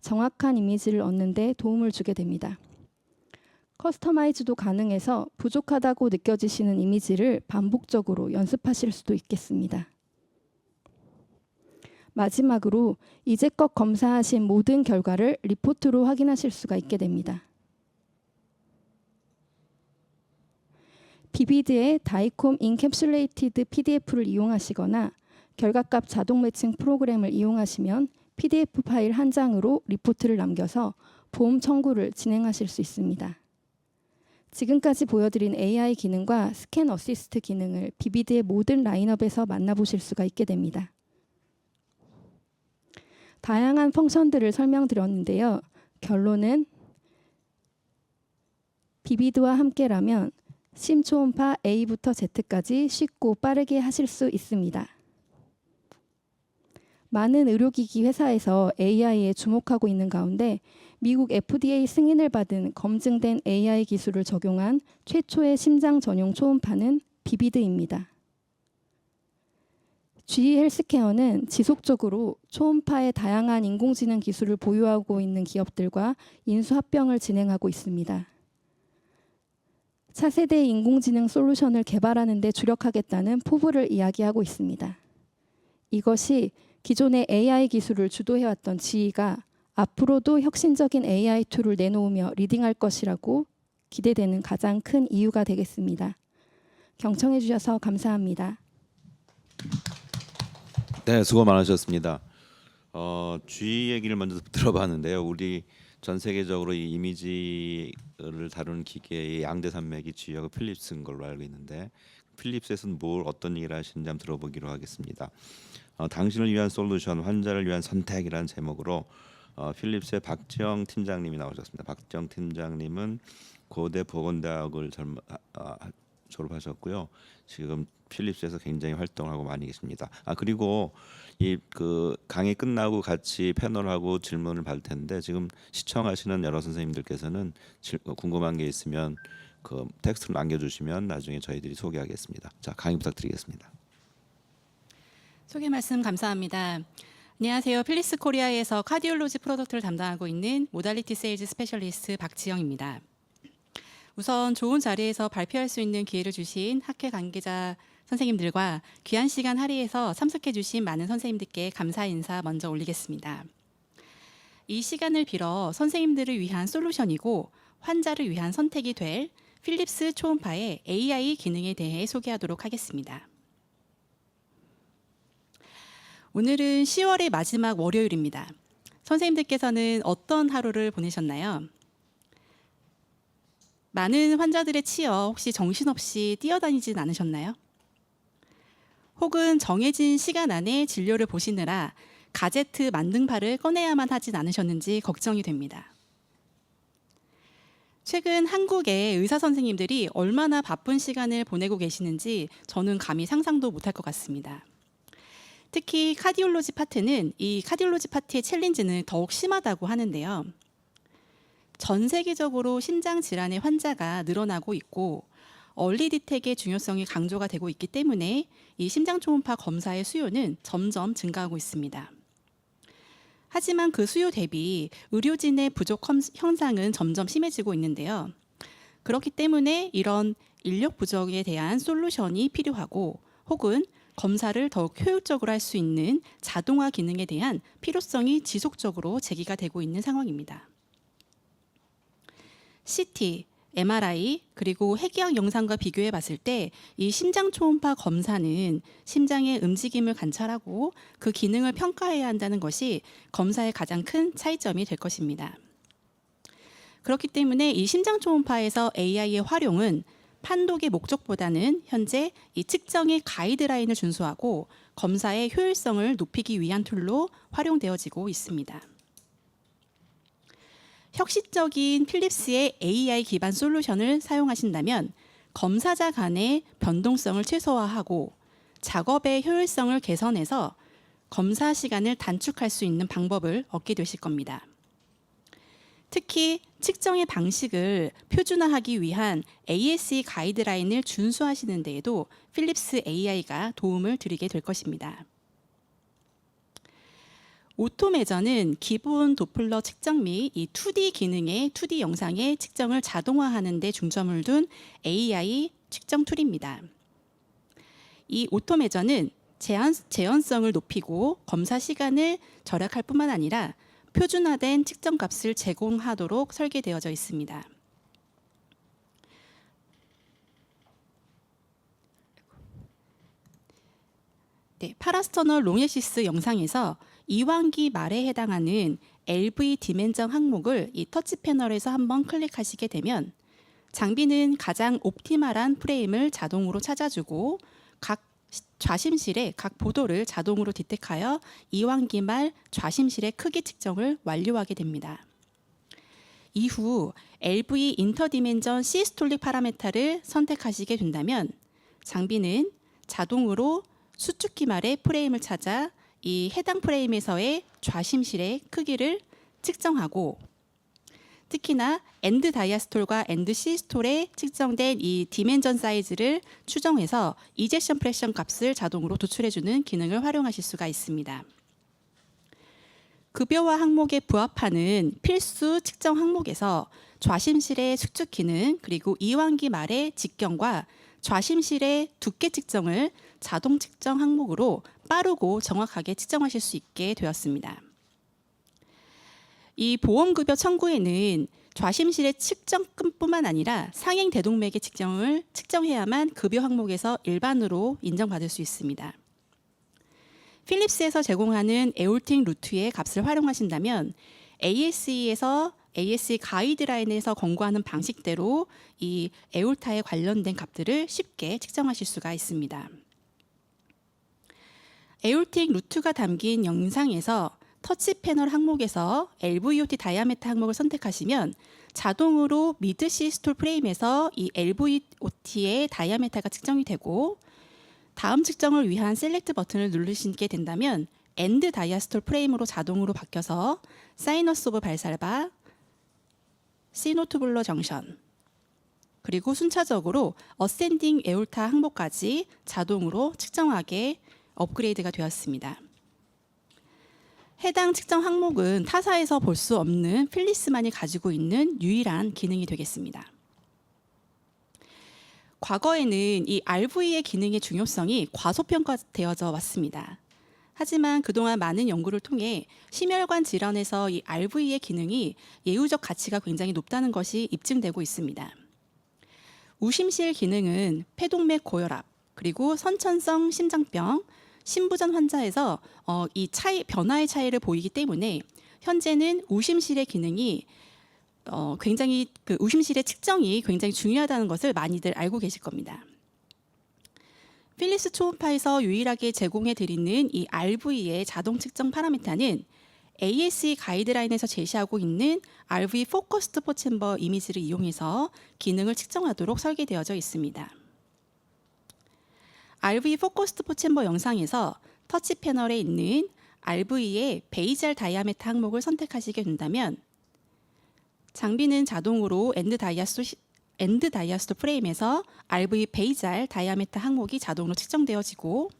정확한 이미지를 얻는 데 도움을 주게 됩니다. 커스터마이즈도 가능해서 부족하다고 느껴지시는 이미지를 반복적으로 연습하실 수도 있겠습니다. 마지막으로 이제껏 검사하신 모든 결과를 리포트로 확인하실 수가 있게 됩니다. 비비드의 다이콤 인캡슐레이티드 PDF를 이용하시거나 결과값 자동 매칭 프로그램을 이용하시면 PDF 파일 한 장으로 리포트를 남겨서 보험 청구를 진행하실 수 있습니다. 지금까지 보여드린 AI 기능과 스캔 어시스트 기능을 비비드의 모든 라인업에서 만나보실 수가 있게 됩니다. 다양한 펑션들을 설명드렸는데요. 결론은 비비드와 함께라면 심초음파 A부터 Z까지 쉽고 빠르게 하실 수 있습니다. 많은 의료기기 회사에서 AI에 주목하고 있는 가운데 미국 FDA 승인을 받은 검증된 AI 기술을 적용한 최초의 심장 전용 초음파는 비비드입니다. GE 헬스케어는 지속적으로 초음파의 다양한 인공지능 기술을 보유하고 있는 기업들과 인수합병을 진행하고 있습니다. 차세대 인공지능 솔루션을 개발하는 데 주력하겠다는 포부를 이야기하고 있습니다. 이것이 기존의 AI 기술을 주도해왔던 GE가 앞으로도 혁신적인 AI 툴을 내놓으며 리딩할 것이라고 기대되는 가장 큰 이유가 되겠습니다. 경청해 주셔서 감사합니다. 네, 수고 많으셨습니다. G 얘기를 먼저 들어봤는데요. 우리 전 세계적으로 이 이미지를 다루는 기계의 양대 산맥이 G하고 필립스인 걸로 알고 있는데 필립스에서는 어떤 얘기를 하시는지 한번 들어보기로 하겠습니다. 당신을 위한 솔루션, 환자를 위한 선택이라는 제목으로 필립스의 박지영 팀장님이 나오셨습니다. 박지영 팀장님은 고대 보건대학을 졸업하셨고요. 지금 필립스에서 굉장히 활동을 하고 많이 계십니다. 그리고 이 강의 끝나고 같이 패널하고 질문을 받을 텐데 지금 시청하시는 여러 선생님들께서는 궁금한 게 있으면 텍스트로 남겨주시면 나중에 저희들이 소개하겠습니다. 자, 강의 부탁드리겠습니다. 소개 말씀 감사합니다. 안녕하세요. 필립스 코리아에서 카디올로지 프로덕트를 담당하고 있는 모달리티 세일즈 스페셜리스트 박지영입니다. 우선 좋은 자리에서 발표할 수 있는 기회를 주신 학회 관계자 선생님들과 귀한 시간 할애해서 참석해 주신 많은 선생님들께 감사 인사 먼저 올리겠습니다. 이 시간을 빌어 선생님들을 위한 솔루션이고 환자를 위한 선택이 될 필립스 초음파의 AI 기능에 대해 소개하도록 하겠습니다. 오늘은 10월의 마지막 월요일입니다. 선생님들께서는 어떤 하루를 보내셨나요? 많은 환자들의 치여 혹시 정신없이 뛰어다니진 않으셨나요? 혹은 정해진 시간 안에 진료를 보시느라 가제트 만능파를 꺼내야만 하진 않으셨는지 걱정이 됩니다. 최근 한국의 의사 선생님들이 얼마나 바쁜 시간을 보내고 계시는지 저는 감히 상상도 못할 것 같습니다. 특히 카디올로지 파트는 이 카디올로지 파트의 챌린지는 더욱 심하다고 하는데요. 전 세계적으로 심장 질환의 환자가 늘어나고 있고 얼리 디텍의 중요성이 강조가 되고 있기 때문에 이 심장 초음파 검사의 수요는 점점 증가하고 있습니다. 하지만 그 수요 대비 의료진의 부족 현상은 점점 심해지고 있는데요. 그렇기 때문에 이런 인력 부족에 대한 솔루션이 필요하고 혹은 검사를 더욱 효율적으로 할 수 있는 자동화 기능에 대한 필요성이 지속적으로 제기가 되고 있는 상황입니다. CT, MRI 그리고 핵의학 영상과 비교해 봤을 때 이 심장 초음파 검사는 심장의 움직임을 관찰하고 그 기능을 평가해야 한다는 것이 검사의 가장 큰 차이점이 될 것입니다. 그렇기 때문에 이 심장 초음파에서 AI의 활용은 판독의 목적보다는 현재 이 측정의 가이드라인을 준수하고 검사의 효율성을 높이기 위한 툴로 활용되어지고 있습니다. 혁신적인 필립스의 AI 기반 솔루션을 사용하신다면 검사자 간의 변동성을 최소화하고 작업의 효율성을 개선해서 검사 시간을 단축할 수 있는 방법을 얻게 되실 겁니다. 특히 측정의 방식을 표준화하기 위한 ASE 가이드라인을 준수하시는 데에도 필립스 AI가 도움을 드리게 될 것입니다. 오토메저는 기본 도플러 측정 및 이 2D 기능의 2D 영상의 측정을 자동화하는 데 중점을 둔 AI 측정 툴입니다. 이 오토메저는 재현성을 높이고 검사 시간을 절약할 뿐만 아니라 표준화된 측정 값을 제공하도록 설계되어져 있습니다. 네, 파라스터널 롱에시스 영상에서 이완기 말에 해당하는 LV 디멘전 항목을 이 터치 패널에서 한번 클릭하시게 되면 장비는 가장 옵티멀한 프레임을 자동으로 찾아주고 각 좌심실의 각 보도를 자동으로 디텍하여 이완기 말 좌심실의 크기 측정을 완료하게 됩니다. 이후 LV 인터디멘전 시스톨릭 파라메타를 선택하시게 된다면 장비는 자동으로 수축기 말의 프레임을 찾아 이 해당 프레임에서의 좌심실의 크기를 측정하고 특히나 엔드 다이아스톨과 엔드 시스톨에 측정된 이 디멘전 사이즈를 추정해서 이젝션 프레션 값을 자동으로 도출해주는 기능을 활용하실 수가 있습니다. 급여와 항목에 부합하는 필수 측정 항목에서 좌심실의 수축 기능 그리고 이완기 말의 직경과 좌심실의 두께 측정을 자동 측정 항목으로 빠르고 정확하게 측정하실 수 있게 되었습니다. 이 보험급여 청구에는 좌심실의 측정뿐만 아니라 상행 대동맥의 측정을 측정해야만 급여 항목에서 일반으로 인정받을 수 있습니다. 필립스에서 제공하는 에올팅 루트의 값을 활용하신다면 ASE에서 ASE 가이드라인에서 권고하는 방식대로 이 에올타에 관련된 값들을 쉽게 측정하실 수가 있습니다. 에올팅 루트가 담긴 영상에서 터치 패널 항목에서 LVOT 다이아메타 항목을 선택하시면 자동으로 미드 시스톨 프레임에서 이 LVOT의 다이아메타가 측정이 되고 다음 측정을 위한 셀렉트 버튼을 누르시게 된다면 엔드 다이아스톨 프레임으로 자동으로 바뀌어서 사이너스 오브 발살바, 시노투블러 정션 그리고 순차적으로 어센딩 에올타 항목까지 자동으로 측정하게 업그레이드가 되었습니다. 해당 측정 항목은 타사에서 볼 수 없는 필립스만이 가지고 있는 유일한 기능이 되겠습니다. 과거에는 이 RV의 기능의 중요성이 과소평가되어져 왔습니다. 하지만 그동안 많은 연구를 통해 심혈관 질환에서 이 RV의 기능이 예후적 가치가 굉장히 높다는 것이 입증되고 있습니다. 우심실 기능은 폐동맥 고혈압, 그리고 선천성 심장병, 심부전 환자에서 이 변화의 차이를 보이기 때문에 현재는 우심실의 기능이 굉장히 우심실의 측정이 굉장히 중요하다는 것을 많이들 알고 계실 겁니다. 필립스 초음파에서 유일하게 제공해 드리는 이 RV의 자동 측정 파라미터는 ASE 가이드라인에서 제시하고 있는 RV 포커스드 포챔버 이미지를 이용해서 기능을 측정하도록 설계되어져 있습니다. RV 포커스드 포챔버 영상에서 터치 패널에 있는 RV의 베이잘 다이아메타 항목을 선택하시게 된다면 장비는 자동으로 엔드 다이아스토 프레임에서 RV 베이잘 다이아메타 항목이 자동으로 측정되어지고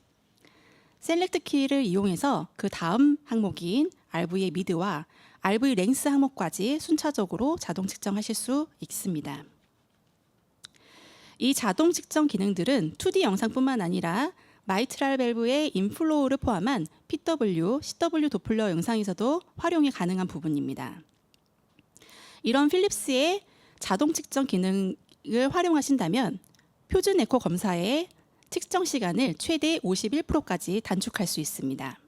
셀렉트 키를 이용해서 그 다음 항목인 RV의 미드와 RV 랭스 항목까지 순차적으로 자동 측정하실 수 있습니다. 이 자동 측정 기능들은 2D 영상뿐만 아니라 마이트랄 밸브의 인플로우를 포함한 PW, CW 도플러 영상에서도 활용이 가능한 부분입니다. 이런 필립스의 자동 측정 기능을 활용하신다면 표준 에코 검사의 측정 시간을 최대 51%까지 단축할 수 있습니다.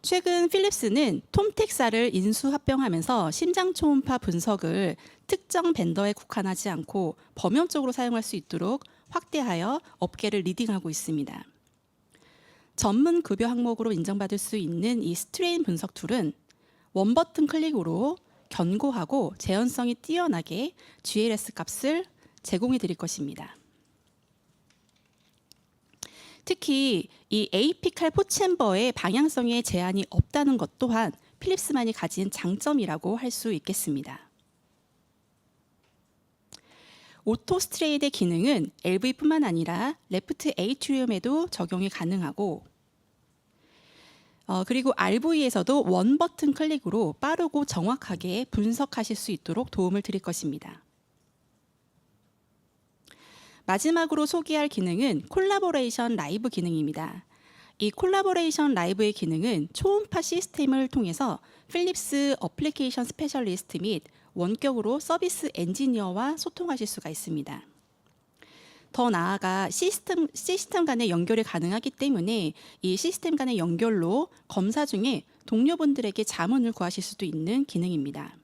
최근 필립스는 톰텍사를 인수합병하면서 심장 초음파 분석을 특정 밴더에 국한하지 않고 범용적으로 사용할 수 있도록 확대하여 업계를 리딩하고 있습니다. 전문 급여 항목으로 인정받을 수 있는 이 스트레인 분석 툴은 원 버튼 클릭으로 견고하고 재현성이 뛰어나게 GLS 값을 제공해 드릴 것입니다. 특히 이 에이피칼 포챔버의 방향성에 제한이 없다는 것 또한 필립스만이 가진 장점이라고 할 수 있겠습니다. 오토 스트레이트의 기능은 LV뿐만 아니라 레프트 에이트리움에도 적용이 가능하고 그리고 RV에서도 원 버튼 클릭으로 빠르고 정확하게 분석하실 수 있도록 도움을 드릴 것입니다. 마지막으로 소개할 기능은 콜라보레이션 라이브 기능입니다. 이 콜라보레이션 라이브의 기능은 초음파 시스템을 통해서 필립스 어플리케이션 스페셜리스트 및 원격으로 서비스 엔지니어와 소통하실 수가 있습니다. 더 나아가 시스템 간의 연결이 가능하기 때문에 이 시스템 간의 연결로 검사 중에 동료분들에게 자문을 구하실 수도 있는 기능입니다.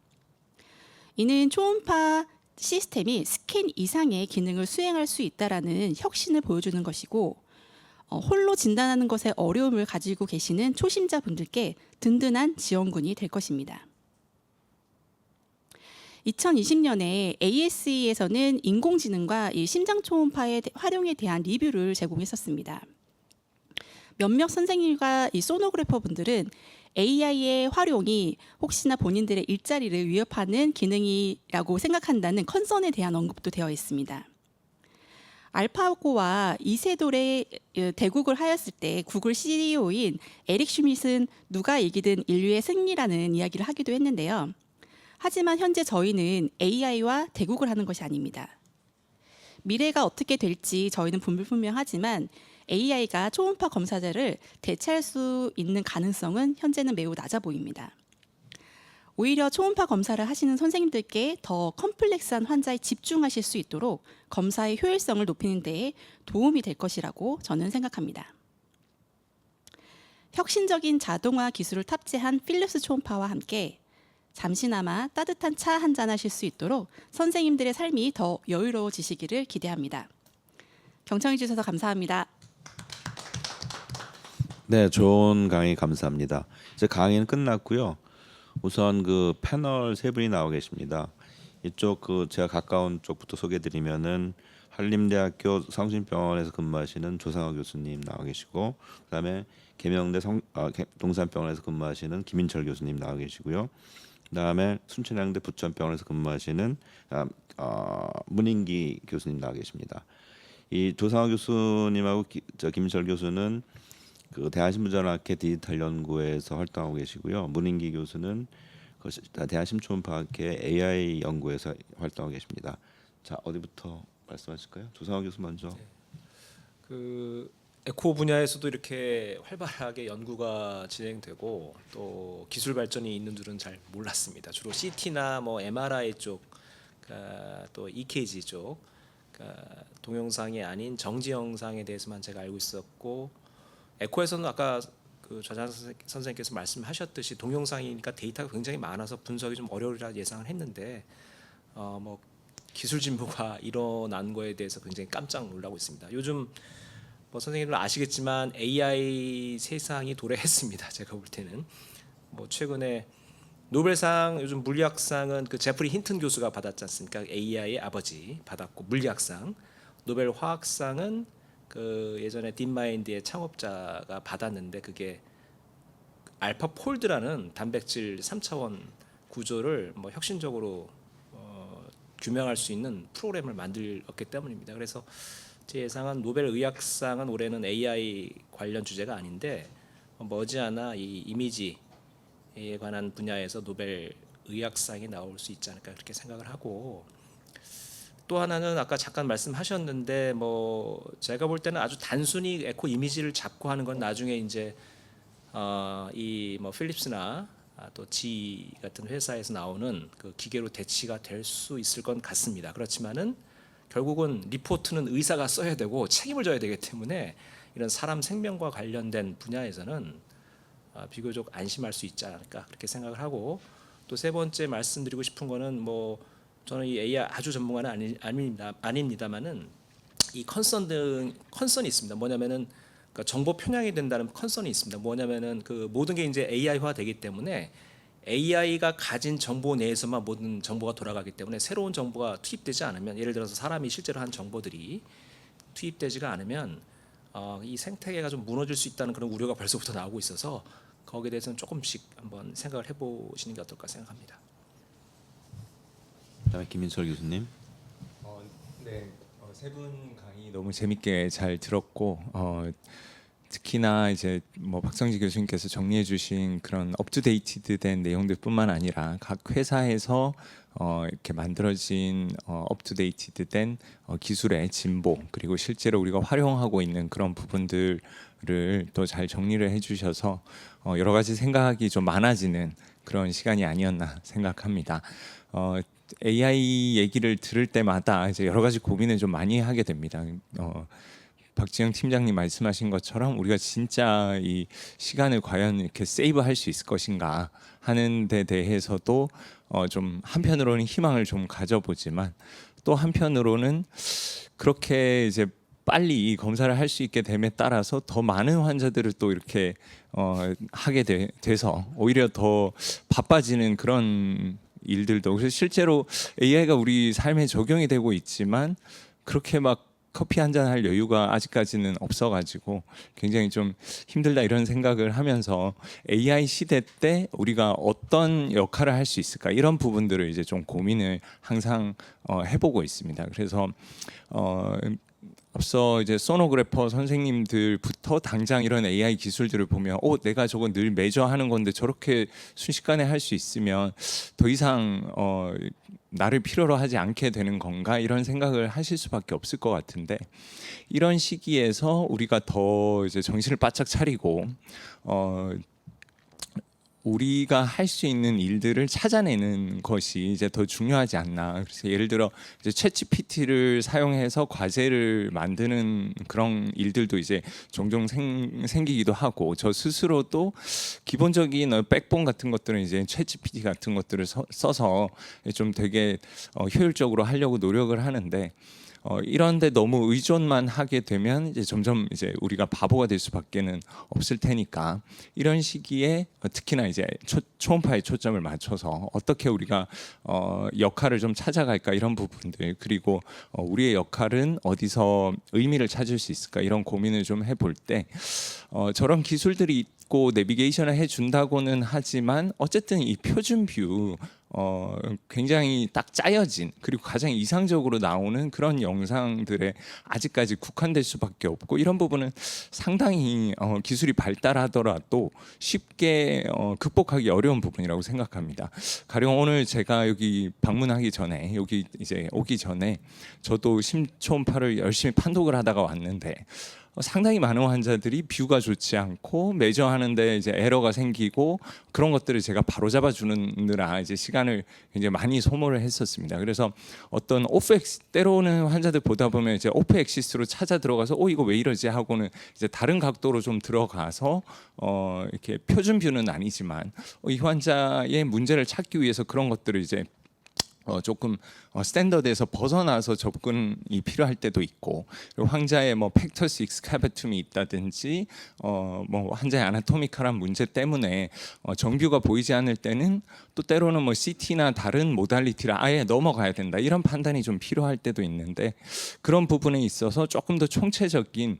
이는 초음파 시스템이 스캔 이상의 기능을 수행할 수 있다라는 혁신을 보여주는 것이고 홀로 진단하는 것에 어려움을 가지고 계시는 초심자분들께 든든한 지원군이 될 것입니다. 2020년에 ASE에서는 인공지능과 이 심장 초음파의 활용에 대한 리뷰를 제공했었습니다. 몇몇 선생님과 이 소노그래퍼 분들은 AI의 활용이 혹시나 본인들의 일자리를 위협하는 기능이라고 생각한다는 컨선에 대한 언급도 되어 있습니다. 알파고와 이세돌의 대국을 하였을 때 구글 CEO인 에릭 슈밋은 누가 이기든 인류의 승리라는 이야기를 하기도 했는데요. 하지만 현재 저희는 AI와 대국을 하는 것이 아닙니다. 미래가 어떻게 될지 저희는 분명하지만 AI가 초음파 검사자를 대체할 수 있는 가능성은 현재는 매우 낮아 보입니다. 오히려 초음파 검사를 하시는 선생님들께 더 컴플렉스한 환자에 집중하실 수 있도록 검사의 효율성을 높이는 데 도움이 될 것이라고 저는 생각합니다. 혁신적인 자동화 기술을 탑재한 필립스 초음파와 함께 잠시나마 따뜻한 차 한잔 하실 수 있도록 선생님들의 삶이 더 여유로워지시기를 기대합니다. 경청해 주셔서 감사합니다. 네, 좋은 강의 감사합니다. 이제 강의는 끝났고요. 우선 그 패널 세 분이 나와 계십니다. 이쪽 그 제가 가까운 쪽부터 소개드리면은 한림대학교 성심병원에서 근무하시는 조상호 교수님 나와 계시고, 그다음에 계명대 동산병원에서 근무하시는 김인철 교수님 나와 계시고요. 그다음에 순천향대 부천병원에서 근무하시는 문인기 교수님 나와 계십니다. 이 조상호 교수님하고 김인철 교수는 그 대한신문전학회 디지털 연구에서 활동하고 계시고요. 문인기 교수는 대한심초음파학회 AI 연구에서 활동하고 계십니다. 자, 어디부터 말씀하실까요? 조상호 교수 먼저. 네. 그 에코 분야에서도 이렇게 활발하게 연구가 진행되고 또 기술 발전이 있는 줄은 잘 몰랐습니다. 주로 CT나 뭐 MRI 쪽, 또 EKG 쪽, 동영상이 아닌 정지 영상에 대해서만 제가 알고 있었고, 에코에서는 아까 그 좌장 선생님께서 말씀하셨듯이 동영상이니까 데이터가 굉장히 많아서 분석이 좀 어려우리라 예상을 했는데 뭐 기술 진보가 일어난 거에 대해서 굉장히 깜짝 놀라고 있습니다. 요즘 뭐 선생님들 아시겠지만 AI 세상이 도래했습니다. 제가 볼 때는 뭐 최근에 노벨상 요즘 물리학상은 그 제프리 힌튼 교수가 받았지 않습니까? AI의 아버지 받았고, 물리학상. 노벨 화학상은 그 예전에 딥마인드의 창업자가 받았는데 그게 알파폴드라는 단백질 3차원 구조를 뭐 혁신적으로 규명할 수 있는 프로그램을 만들었기 때문입니다. 그래서 제 예상은 노벨 의학상은 올해는 AI 관련 주제가 아닌데 머지않아 이 이미지에 관한 분야에서 노벨 의학상이 나올 수 있지 않을까 그렇게 생각을 하고, 또 하나는 아까 잠깐 말씀하셨는데 뭐 제가 볼 때는 아주 단순히 에코 이미지를 잡고 하는 건 나중에 이제 이 뭐 필립스나 또 G 같은 회사에서 나오는 그 기계로 대치가 될 수 있을 것 같습니다. 그렇지만은 결국은 리포트는 의사가 써야 되고 책임을 져야 되기 때문에 이런 사람 생명과 관련된 분야에서는 비교적 안심할 수 있지 않을까 그렇게 생각을 하고, 또 세 번째 말씀드리고 싶은 거는 뭐 저는 이 AI 아주 전문가는 아닙니다만은 이 컨선이 있습니다. 뭐냐면은 그러니까 정보 편향이 된다는 컨선이 있습니다. 뭐냐면은 그 모든 게 이제 AI화 되기 때문에 AI가 가진 정보 내에서만 모든 정보가 돌아가기 때문에 새로운 정보가 투입되지 않으면, 예를 들어서 사람이 실제로 한 정보들이 투입되지가 않으면 이 생태계가 좀 무너질 수 있다는 그런 우려가 벌써부터 나오고 있어서 거기에 대해서는 조금씩 한번 생각을 해보시는 게 어떨까 생각합니다. 그다음에 김민철 교수님. 네, 세 분 강의 너무 재밌게 잘 들었고 특히나 이제 뭐 박성지 교수님께서 정리해주신 그런 업투데이트된 내용들뿐만 아니라 각 회사에서 이렇게 만들어진 업투데이트된 기술의 진보, 그리고 실제로 우리가 활용하고 있는 그런 부분들을 또 잘 정리를 해주셔서 여러 가지 생각이 좀 많아지는 그런 시간이 아니었나 생각합니다. AI 얘기를 들을 때마다 이제 여러 가지 고민을 좀 많이 하게 됩니다. 박지영 팀장님 말씀하신 것처럼 우리가 진짜 이 시간을 과연 이렇게 세이브할 수 있을 것인가 하는 데 대해서도 좀 한편으로는 희망을 좀 가져보지만, 또 한편으로는 그렇게 이제 빨리 검사를 할 수 있게 됨에 따라서 더 많은 환자들을 또 이렇게 하게 돼서 오히려 더 바빠지는 그런 일들도, 그래서 실제로 AI가 우리 삶에 적용이 되고 있지만 그렇게 막 커피 한 잔 할 여유가 아직까지는 없어가지고 굉장히 좀 힘들다 이런 생각을 하면서 AI 시대 때 우리가 어떤 역할을 할 수 있을까 이런 부분들을 이제 좀 고민을 항상 해보고 있습니다. 그래서 앞서 이제 소노그래퍼 선생님들부터 당장 이런 AI 기술들을 보면 내가 저거 늘 매저하는 건데 저렇게 순식간에 할 수 있으면 더 이상 나를 필요로 하지 않게 되는 건가 이런 생각을 하실 수밖에 없을 것 같은데, 이런 시기에서 우리가 더 이제 정신을 바짝 차리고 우리가 할 수 있는 일들을 찾아내는 것이 이제 더 중요하지 않나. 그래서 예를 들어 이제 챗GPT를 사용해서 과제를 만드는 그런 일들도 이제 종종 생기기도 하고, 저 스스로도 기본적인 백본 같은 것들은 이제 챗GPT 같은 것들을 써서 좀 되게 효율적으로 하려고 노력을 하는데, 이런데 너무 의존만 하게 되면 이제 점점 이제 우리가 바보가 될 수밖에는 없을 테니까, 이런 시기에 특히나 이제 초음파에 초점을 맞춰서 어떻게 우리가 역할을 좀 찾아갈까 이런 부분들, 그리고 우리의 역할은 어디서 의미를 찾을 수 있을까 이런 고민을 좀 해볼 때 저런 기술들이 있고 내비게이션을 해준다고는 하지만 어쨌든 이 표준 뷰 굉장히 딱 짜여진 그리고 가장 이상적으로 나오는 그런 영상들에 아직까지 국한될 수밖에 없고, 이런 부분은 상당히 기술이 발달하더라도 쉽게 극복하기 어려운 부분이라고 생각합니다. 가령 오늘 제가 여기 방문하기 전에, 여기 이제 오기 전에 저도 심초음파를 열심히 판독을 하다가 왔는데 상당히 많은 환자들이 뷰가 좋지 않고 매저하는데 이제 에러가 생기고, 그런 것들을 제가 바로잡아 주느라 이제 시간을 굉장히 많이 소모를 했었습니다. 그래서 어떤 때로는 환자들 보다 보면 이제 오프 엑시스로 찾아 들어가서 이거 왜 이러지 하고는 이제 다른 각도로 좀 들어가서 이렇게 표준 뷰는 아니지만 이 환자의 문제를 찾기 위해서 그런 것들을 이제 조금 스탠더드에서 벗어나서 접근이 필요할 때도 있고, 그리고 환자의 뭐 팩터스 익스카베툼이 있다든지 뭐 환자의 아나토미컬한 문제 때문에 정규가 보이지 않을 때는 또 때로는 뭐 CT나 다른 모달리티를 아예 넘어가야 된다, 이런 판단이 좀 필요할 때도 있는데, 그런 부분에 있어서 조금 더 총체적인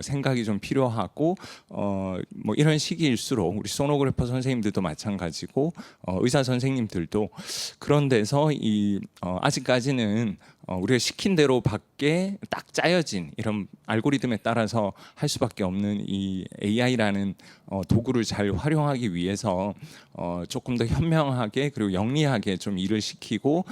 생각이 좀 필요하고, 뭐 이런 시기일수록 우리 소노그래퍼 선생님들도 마찬가지고 의사 선생님들도 그런 데서 아직까지는 우리가 시킨 대로 밖에 딱 짜여진 이런 알고리즘에 따라서 할 수밖에 없는 이 AI라는 도구를 잘 활용하기 위해서 조금 더 현명하게 그리고 영리하게 좀 일을 시키고,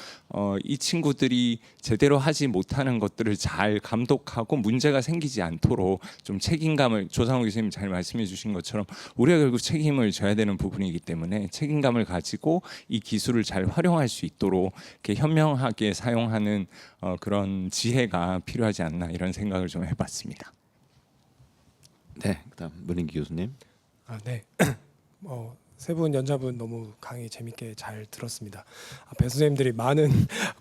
이 친구들이 제대로 하지 못하는 것들을 잘 감독하고 문제가 생기지 않도록 좀 책임감을, 조상우 교수님 잘 말씀해 주신 것처럼 우리가 결국 책임을 져야 되는 부분이기 때문에 책임감을 가지고 이 기술을 잘 활용할 수 있도록 이렇게 현명하게 사용하는 그런 지혜가 필요하지 않나, 이런 생각을 좀 해봤습니다. 네, 그다음 문인기 교수님. 네. 세 분 연자분 너무 강의 재밌게 잘 들었습니다. 배 선생님들이 많은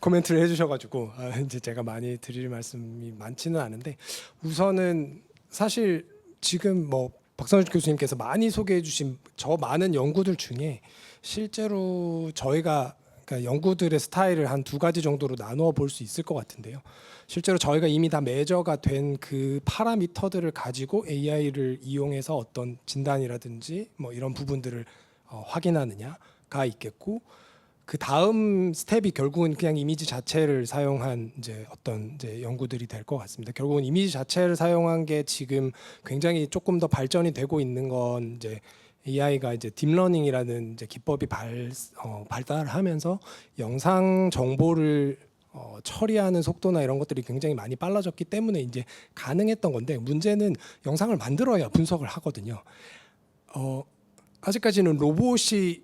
코멘트를 해주셔가지고 이제 제가 많이 드릴 말씀이 많지는 않은데, 우선은 사실 지금 뭐 박선주 교수님께서 많이 소개해주신 저 많은 연구들 중에 실제로 저희가 그러니까 연구들의 스타일을 한 두 가지 정도로 나누어 볼 수 있을 것 같은데요. 실제로 저희가 이미 다 매저가 된 그 파라미터들을 가지고 AI를 이용해서 어떤 진단이라든지 뭐 이런 부분들을 확인하느냐가 있겠고, 그 다음 스텝이 결국은 그냥 이미지 자체를 사용한 이제 어떤 이제 연구들이 될 것 같습니다. 결국은 이미지 자체를 사용한 게 지금 굉장히 조금 더 발전이 되고 있는 건 이제 AI가 이제 딥러닝이라는 이제 기법이 발달하면서 영상 정보를 처리하는 속도나 이런 것들이 굉장히 많이 빨라졌기 때문에 이제 가능했던 건데, 문제는 영상을 만들어야 분석을 하거든요. 아직까지는 로봇이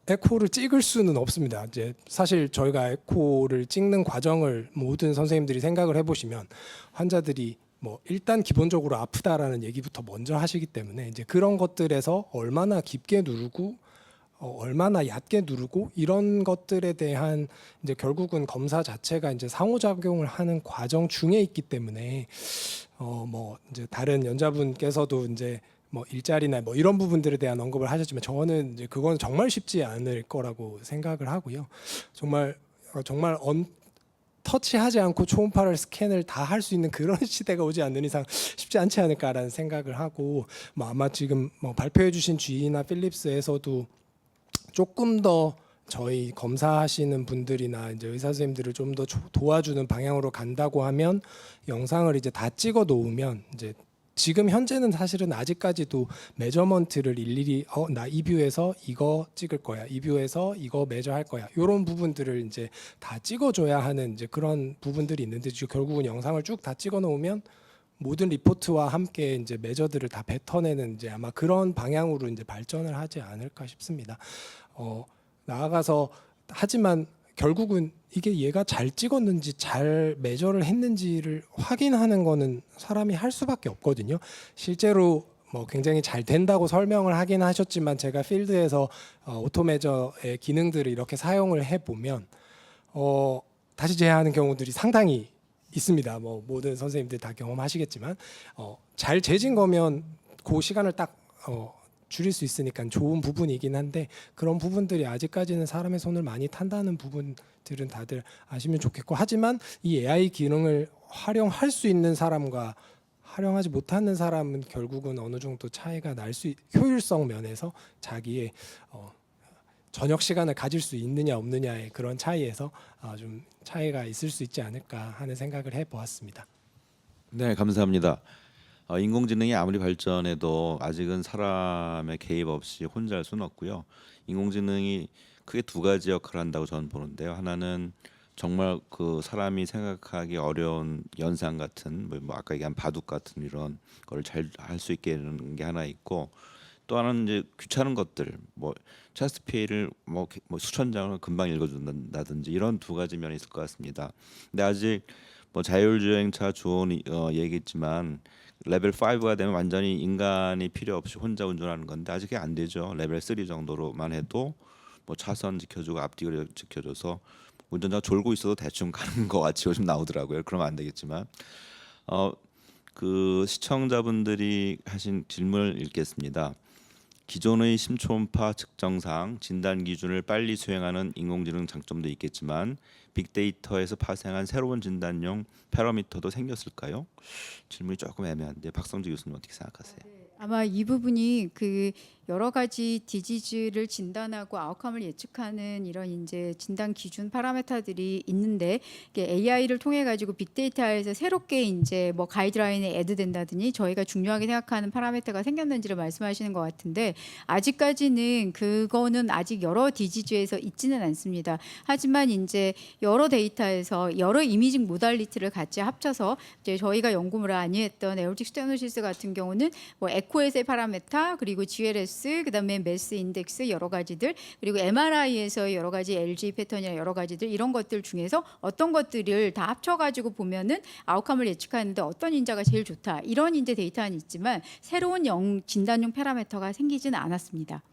에코를 찍을 수는 없습니다. 이제 사실 저희가 에코를 찍는 과정을 모든 선생님들이 생각을 해보시면 환자들이 뭐 일단 기본적으로 아프다라는 얘기부터 먼저 하시기 때문에 이제 그런 것들에서 얼마나 깊게 누르고 얼마나 얕게 누르고 이런 것들에 대한 이제 결국은 검사 자체가 이제 상호작용을 하는 과정 중에 있기 때문에 뭐 이제 다른 연자분께서도 이제 뭐 일자리나 뭐 이런 부분들에 대한 언급을 하셨지만, 저는 이제 그건 정말 쉽지 않을 거라고 생각을 하고요. 정말 터치하지 않고 초음파를 스캔을 다 할 수 있는 그런 시대가 오지 않는 이상 쉽지 않지 않을까라는 생각을 하고, 뭐 아마 지금 뭐 발표해주신 GE나 필립스에서도 조금 더 저희 검사하시는 분들이나 이제 의사 선생님들을 좀 더 도와주는 방향으로 간다고 하면, 영상을 이제 다 찍어 놓으면 이제 지금 현재는 사실은 아직까지도 메저먼트를 일일이 나 이 뷰에서 이거 찍을 거야, 이 뷰에서 이거 메저할 거야, 이런 부분들을 이제 다 찍어줘야 하는 이제 그런 부분들이 있는데, 결국은 영상을 쭉 다 찍어 놓으면 모든 리포트와 함께 이제 메저들을 다 뱉어내는 이제 아마 그런 방향으로 이제 발전을 하지 않을까 싶습니다. 나아가서 하지만 결국은 이게 얘가 잘 찍었는지 잘 메저를 했는지를 확인하는 거는 사람이 할 수밖에 없거든요. 실제로 뭐 굉장히 잘 된다고 설명을 하긴 하셨지만, 제가 필드에서 오토메저의 기능들을 이렇게 사용을 해보면 다시 재하는 경우들이 상당히 있습니다. 뭐 모든 선생님들 다 경험하시겠지만 잘 재진 거면 그 시간을 딱 줄일 수 있으니까 좋은 부분이긴 한데, 그런 부분들이 아직까지는 사람의 손을 많이 탄다는 부분들은 다들 아시면 좋겠고, 하지만 이 AI 기능을 활용할 수 있는 사람과 활용하지 못하는 사람은 결국은 어느 정도 차이가 날 수, 효율성 면에서 자기의 저녁 시간을 가질 수 있느냐 없느냐의 그런 차이에서 좀 차이가 있을 수 있지 않을까 하는 생각을 해보았습니다. 네, 감사합니다. 인공지능이 아무리 발전해도 아직은 사람의 개입 없이 혼자 할 수는 없고요. 인공지능이 크게 두 가지 역할을 한다고 저는 보는데요. 하나는 정말 그 사람이 생각하기 어려운 연상 같은 뭐 아까 얘기한 바둑 같은 이런 걸 잘 할 수 있게 하는 게 하나 있고, 또 하나는 이제 귀찮은 것들, 뭐 체스트피를 뭐 수천 장을 금방 읽어준다든지 이런 두 가지 면이 있을 것 같습니다. 근데 아직 뭐 자율주행차 좋은 얘기했지만 레벨 5가 되면 완전히 인간이 필요 없이 혼자 운전하는 건데 아직 그게 안 되죠. 레벨 3 정도로만 해도 뭐 차선 지켜주고 앞뒤를 지켜줘서 운전자가 졸고 있어도 대충 가는 것 같이 요즘 나오더라고요. 그러면 안 되겠지만 그 시청자분들이 하신 질문을 읽겠습니다. 기존의 심초음파 측정상 진단 기준을 빨리 수행하는 인공지능 장점도 있겠지만 빅데이터에서 파생한 새로운 진단용 패러미터도 생겼을까요? 질문이 조금 애매한데 박성주 교수님 어떻게 생각하세요? 아마 이 부분이 그 여러 가지 디지즈를 진단하고 아웃컴을 예측하는 이런 이제 진단 기준 파라메터들이 있는데 이게 AI를 통해 가지고 빅데이터에서 새롭게 이제 뭐 가이드라인에 애드된다더니 저희가 중요하게 생각하는 파라메터가 생겼는지를 말씀하시는 것 같은데 아직까지는 그거는 아직 여러 디지즈에서 있지는 않습니다. 하지만 이제 여러 데이터에서 여러 이미징 모달리티를 같이 합쳐서 이제 저희가 연구를 많이 했던 에올틱 스테노시스 같은 경우는 뭐 에코에서의 파라메터 그리고 GLS 그다음에 매스 인덱스 여러 가지들 그리고 MRI에서 여러 가지 LG 패턴이나 여러 가지들 이런 것들 중에서 어떤 것들을 다 합쳐가지고 보면은 아웃컴을 예측하는데 어떤 인자가 제일 좋다 이런 이제 데이터는 있지만 새로운 진단용 파라미터가 생기지는 않았습니다.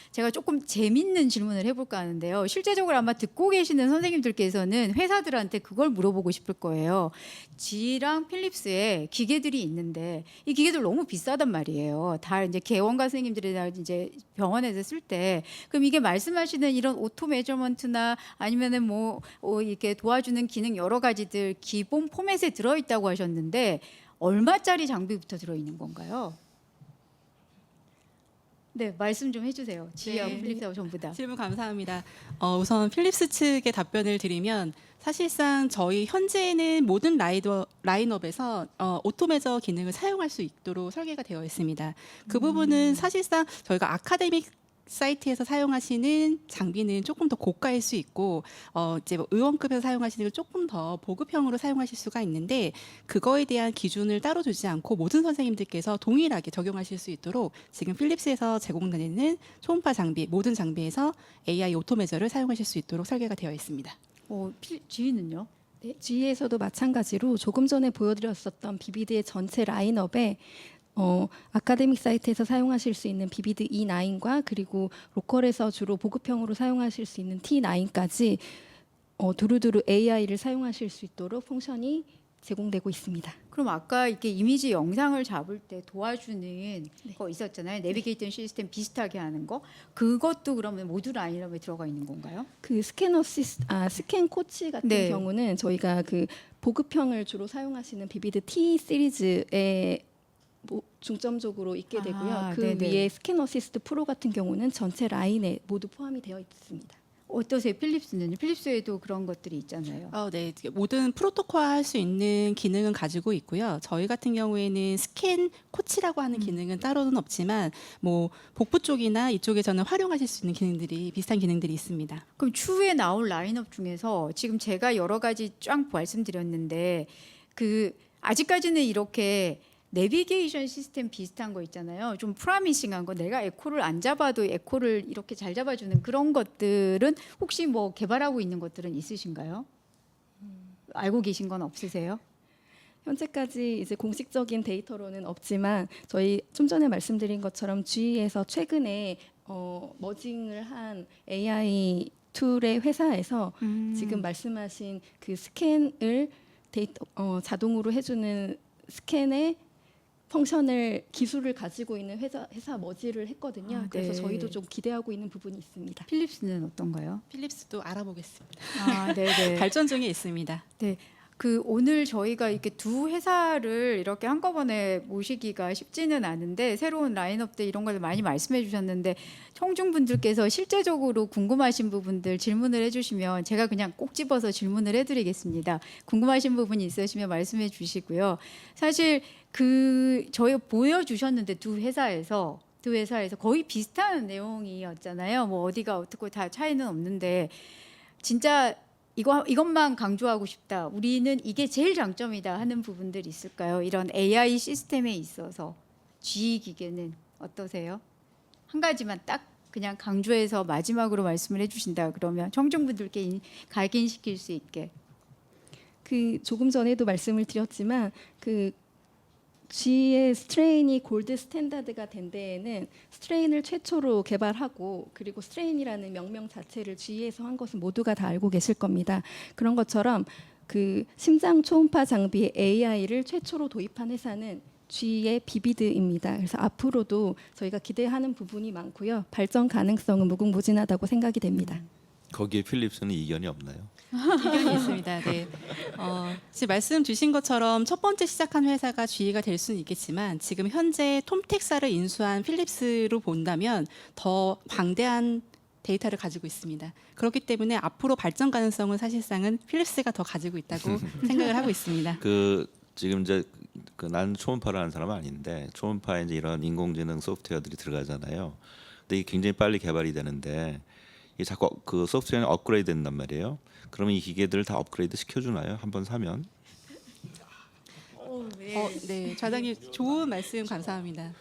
제가 조금 재밌는 질문을 해볼까 하는데요. 실제적으로 아마 듣고 계시는 선생님들께서는 회사들한테 그걸 물어보고 싶을 거예요. GE랑 필립스에 기계들이 있는데 이 기계들 너무 비싸단 말이에요. 다 이제 개원가 선생님들이나 이제 병원에서 쓸 때 그럼 이게 말씀하시는 이런 오토 메저먼트나 아니면은 뭐 이렇게 도와주는 기능 여러 가지들 기본 포맷에 들어있다고 하셨는데 얼마짜리 장비부터 들어있는 건가요? 네, 말씀 좀 해주세요. 지하고 네. 필립스하고 전부 다. 질문 감사합니다. 우선 필립스 측의 답변을 드리면 사실상 저희 현재는 모든 라인업에서 오토매저 기능을 사용할 수 있도록 설계가 되어 있습니다. 그 부분은 사실상 저희가 아카데믹 사이트에서 사용하시는 장비는 조금 더 고가일 수 있고 이제 뭐 의원급에서 사용하시는 걸 조금 더 보급형으로 사용하실 수가 있는데 그거에 대한 기준을 따로 두지 않고 모든 선생님들께서 동일하게 적용하실 수 있도록 지금 필립스에서 제공되는 초음파 장비 모든 장비에서 AI 오토매저를 사용하실 수 있도록 설계가 되어 있습니다. GE는요? 네, GE에서도 마찬가지로 조금 전에 보여드렸었던 비비드의 전체 라인업에 아카데믹 사이트에서 사용하실 수 있는 비비드 E9과 그리고 로컬에서 주로 보급형으로 사용하실 수 있는 T9까지 두루두루 AI를 사용하실 수 있도록 펑션이 제공되고 있습니다. 그럼 아까 이렇게 이미지 영상을 잡을 때 도와주는 거 있었잖아요. 내비게이션 시스템 비슷하게 하는 거. 그것도 그러면 모두 라인업에 들어가 있는 건가요? 그 스캔 코치 같은 네. 경우는 저희가 그 보급형을 주로 사용하시는 비비드 T 시리즈에 중점적으로 있게 되고요. 그 네네. 위에 스캔 어시스트 프로 같은 경우는 전체 라인에 모두 포함이 되어 있습니다. 어떠세요? 필립스는요? 필립스에도 그런 것들이 있잖아요. 네, 모든 프로토콜화 할 수 있는 기능은 가지고 있고요. 저희 같은 경우에는 스캔 코치라고 하는 기능은 따로는 없지만 뭐 복부 쪽이나 이쪽에서는 활용하실 수 있는 기능들이 비슷한 기능들이 있습니다. 그럼 추후에 나올 라인업 중에서 지금 제가 여러 가지 쫙 말씀드렸는데 그 아직까지는 이렇게 내비게이션 시스템 비슷한 거 있잖아요. 좀 프라미싱한 거 내가 에코를 안 잡아도 에코를 이렇게 잘 잡아주는 그런 것들은 혹시 뭐 개발하고 있는 것들은 있으신가요? 알고 계신 건 없으세요? 현재까지 이제 공식적인 데이터로는 없지만 저희 좀 전에 말씀드린 것처럼 GE에서 최근에 머징을 한 AI 툴의 회사에서 지금 말씀하신 그 스캔을 자동으로 해주는 스캔의 펑션을 기술을 가지고 있는 회사 머지를 했거든요. 그래서 네. 저희도 좀 기대하고 있는 부분이 있습니다. 필립스는 어떤가요? 필립스도 알아보겠습니다. 네네. 발전 중에 있습니다. 네. 그 오늘 저희가 이렇게 두 회사를 이렇게 한꺼번에 모시기가 쉽지는 않은데 새로운 라인업들 이런 걸 많이 말씀해 주셨는데 청중분들께서 실제적으로 궁금하신 부분들 질문을 해주시면 제가 그냥 꼭 집어서 질문을 해드리겠습니다. 궁금하신 부분이 있으시면 말씀해 주시고요. 사실 저희 보여주셨는데 두 회사에서 거의 비슷한 내용이었잖아요. 뭐 어디가 어떻고 다 차이는 없는데 진짜 이것만 강조하고 싶다. 우리는 이게 제일 장점이다 하는 부분들이 있을까요? 이런 AI 시스템에 있어서 GE 기계는 어떠세요? 한 가지만 딱 그냥 강조해서 마지막으로 말씀을 해주신다 그러면 청중분들께 각인시킬 수 있게. 그 조금 전에도 말씀을 드렸지만 그 G의 스트레인이 골드 스탠다드가 된 데에는 스트레인을 최초로 개발하고 그리고 스트레인이라는 명명 자체를 G에서 한 것은 모두가 다 알고 계실 겁니다. 그런 것처럼 그 심장 초음파 장비에 AI를 최초로 도입한 회사는 G의 비비드입니다. 그래서 앞으로도 저희가 기대하는 부분이 많고요. 발전 가능성은 무궁무진하다고 생각이 됩니다. 거기에 필립스는 이견이 없나요? 의견이 있습니다. 네. 지금 말씀 주신 것처럼 첫 번째 시작한 회사가 G가 될 수는 있겠지만 지금 현재 톰텍사를 인수한 필립스로 본다면 더 방대한 데이터를 가지고 있습니다. 그렇기 때문에 앞으로 발전 가능성은 사실상은 필립스가 더 가지고 있다고 생각을 하고 있습니다. 그 지금 이제 나는 초음파를 하는 사람은 아닌데 초음파에 이제 이런 인공지능 소프트웨어들이 들어가잖아요. 근데 이게 굉장히 빨리 개발이 되는데 이게 자꾸 그 소프트웨어는 업그레이드 된단 말이에요. 그러면 이 기계들을 다 업그레이드 시켜주나요? 한번 사면? 네, 좌장님 좋은 말씀 감사합니다.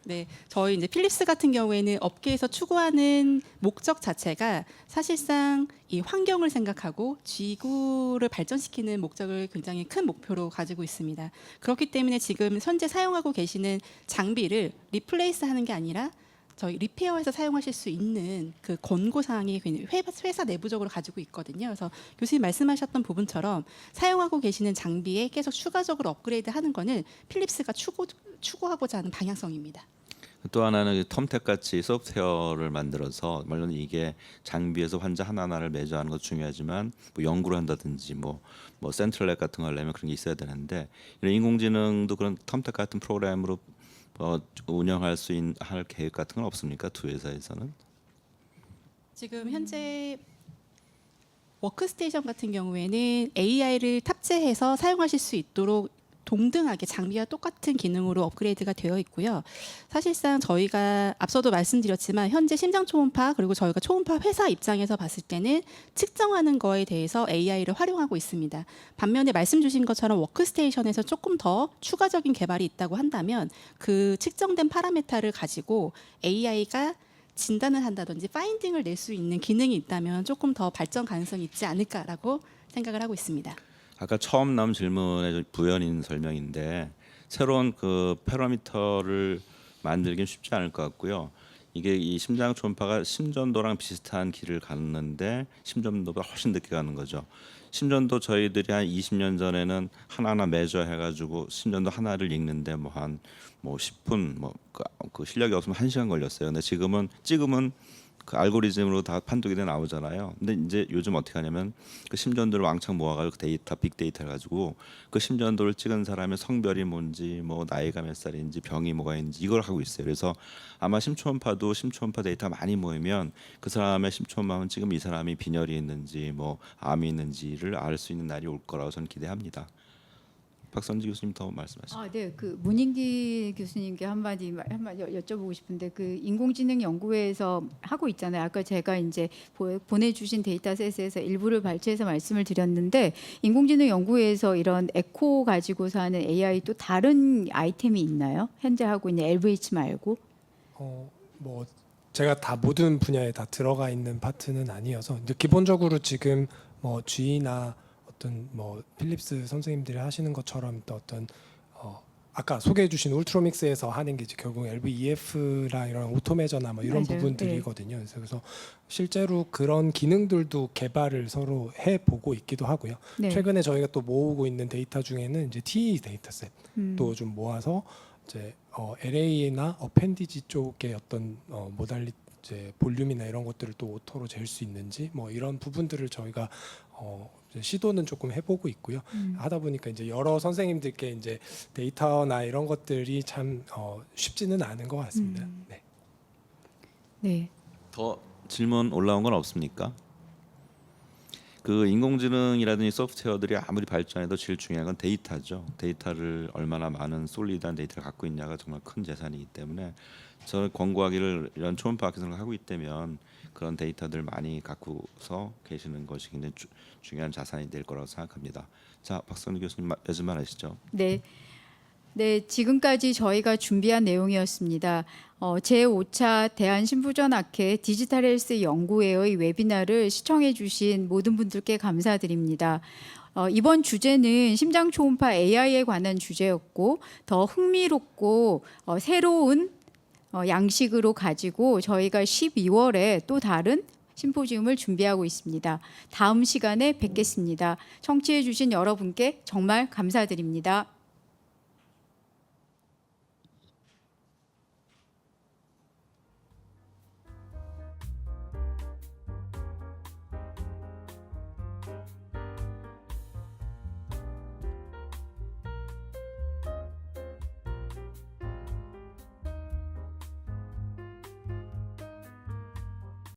네, 저희 이제 필립스 같은 경우에는 업계에서 추구하는 목적 자체가 사실상 이 환경을 생각하고 지구를 발전시키는 목적을 굉장히 큰 목표로 가지고 있습니다. 그렇기 때문에 지금 현재 사용하고 계시는 장비를 리플레이스하는 게 아니라 저희 리페어해서 사용하실 수 있는 그 권고 사항이 회사 내부적으로 가지고 있거든요. 그래서 교수님 말씀하셨던 부분처럼 사용하고 계시는 장비에 계속 추가적으로 업그레이드하는 거는 필립스가 추구하고자 하는 방향성입니다. 또 하나는 텀텍 같이 소프트웨어를 만들어서 물론 이게 장비에서 환자 하나하나를 매주하는 것도 중요하지만 뭐 연구를 한다든지 뭐 센트럴랩 같은 거 하려면 그런 게 있어야 되는데 이런 인공지능도 그런 텀텍 같은 프로그램으로 운영할 할 계획 같은 건 없습니까? 두 회사에서는? 지금 현재 워크스테이션 같은 경우에는 AI를 탑재해서 사용하실 수 있도록 동등하게 장비와 똑같은 기능으로 업그레이드가 되어 있고요. 사실상 저희가 앞서도 말씀드렸지만 현재 심장 초음파 그리고 저희가 초음파 회사 입장에서 봤을 때는 측정하는 거에 대해서 AI를 활용하고 있습니다. 반면에 말씀 주신 것처럼 워크스테이션에서 조금 더 추가적인 개발이 있다고 한다면 그 측정된 파라메타를 가지고 AI가 진단을 한다든지 파인딩을 낼 수 있는 기능이 있다면 조금 더 발전 가능성이 있지 않을까라고 생각을 하고 있습니다. 아까 처음 나온 질문의 부연인 설명인데 새로운 그 파라미터를 만들긴 쉽지 않을 것 같고요. 이게 이 심장 초음파가 심전도랑 비슷한 길을 갔는데 심전도가 훨씬 늦게 가는 거죠. 심전도 저희들이 한 20년 전에는 하나하나 매저 해가지고 심전도 하나를 읽는데 뭐 10분 그 실력이 없으면 1시간 걸렸어요. 근데 지금은 찍으면 그 알고리즘으로 다 판독이 돼 나오잖아요. 근데 이제 요즘 어떻게 하냐면 그 심전도를 왕창 모아가지고 빅데이터를 가지고 그 심전도를 찍은 사람의 성별이 뭔지 뭐 나이가 몇 살인지 병이 뭐가 있는지 이걸 하고 있어요. 그래서 아마 심초음파도 심초음파 데이터 많이 모이면 그 사람의 심초음파만 찍으면 이 사람이 빈혈이 있는지 뭐 암이 있는지를 알 수 있는 날이 올 거라고 저는 기대합니다. 박선지 교수님 더 말씀하시죠. 네, 그 문인기 교수님께 한마디 여쭤보고 싶은데 그 인공지능 연구회에서 하고 있잖아요. 아까 제가 이제 보내주신 데이터셋에서 일부를 발췌해서 말씀을 드렸는데 인공지능 연구회에서 이런 에코 가지고서 하는 AI 또 다른 아이템이 있나요? 현재 하고 있는 LVH 말고? 뭐 제가 다 모든 분야에 다 들어가 있는 파트는 아니어서 이제 기본적으로 지금 뭐 G나 어떤 뭐 필립스 선생님들이 하시는 것처럼 또 어떤 아까 소개해주신 울트로믹스에서 하는 게 이제 결국 LVEF랑 이런 오토메저나 뭐 이런 맞아요. 부분들이거든요. 그래서 실제로 그런 기능들도 개발을 서로 해 보고 있기도 하고요. 네. 최근에 저희가 또 모으고 있는 데이터 중에는 이제 TE 데이터셋도 좀 모아서 이제 LA나 어펜디지 쪽의 어떤 모달리티 이제 볼륨이나 이런 것들을 또 오토로 잴 수 있는지 뭐 이런 부분들을 저희가 이제 시도는 조금 해보고 있고요. 하다 보니까 이제 여러 선생님들께 이제 데이터나 이런 것들이 참 쉽지는 않은 것 같습니다. 네. 네. 더 질문 올라온 건 없습니까? 그 인공지능이라든지 소프트웨어들이 아무리 발전해도 제일 중요한 건 데이터죠. 데이터를 얼마나 많은 솔리드한 데이터를 갖고 있냐가 정말 큰 재산이기 때문에 저는 권고하기를 이런 초음파 학회생을 하고 있다면 그런 데이터들 많이 갖고서 계시는 것이 굉장히 중요한 자산이 될 거라고 생각합니다. 자, 박선우 교수님 말씀만 하시죠. 네. 네, 지금까지 저희가 준비한 내용이었습니다. 제5차 대한신부전학회 디지털 헬스 연구회의 웨비나를 시청해 주신 모든 분들께 감사드립니다. 이번 주제는 심장 초음파 AI에 관한 주제였고 더 흥미롭고 새로운 양식으로 가지고 저희가 12월에 또 다른 심포지움을 준비하고 있습니다. 다음 시간에 뵙겠습니다. 청취해 주신 여러분께 정말 감사드립니다.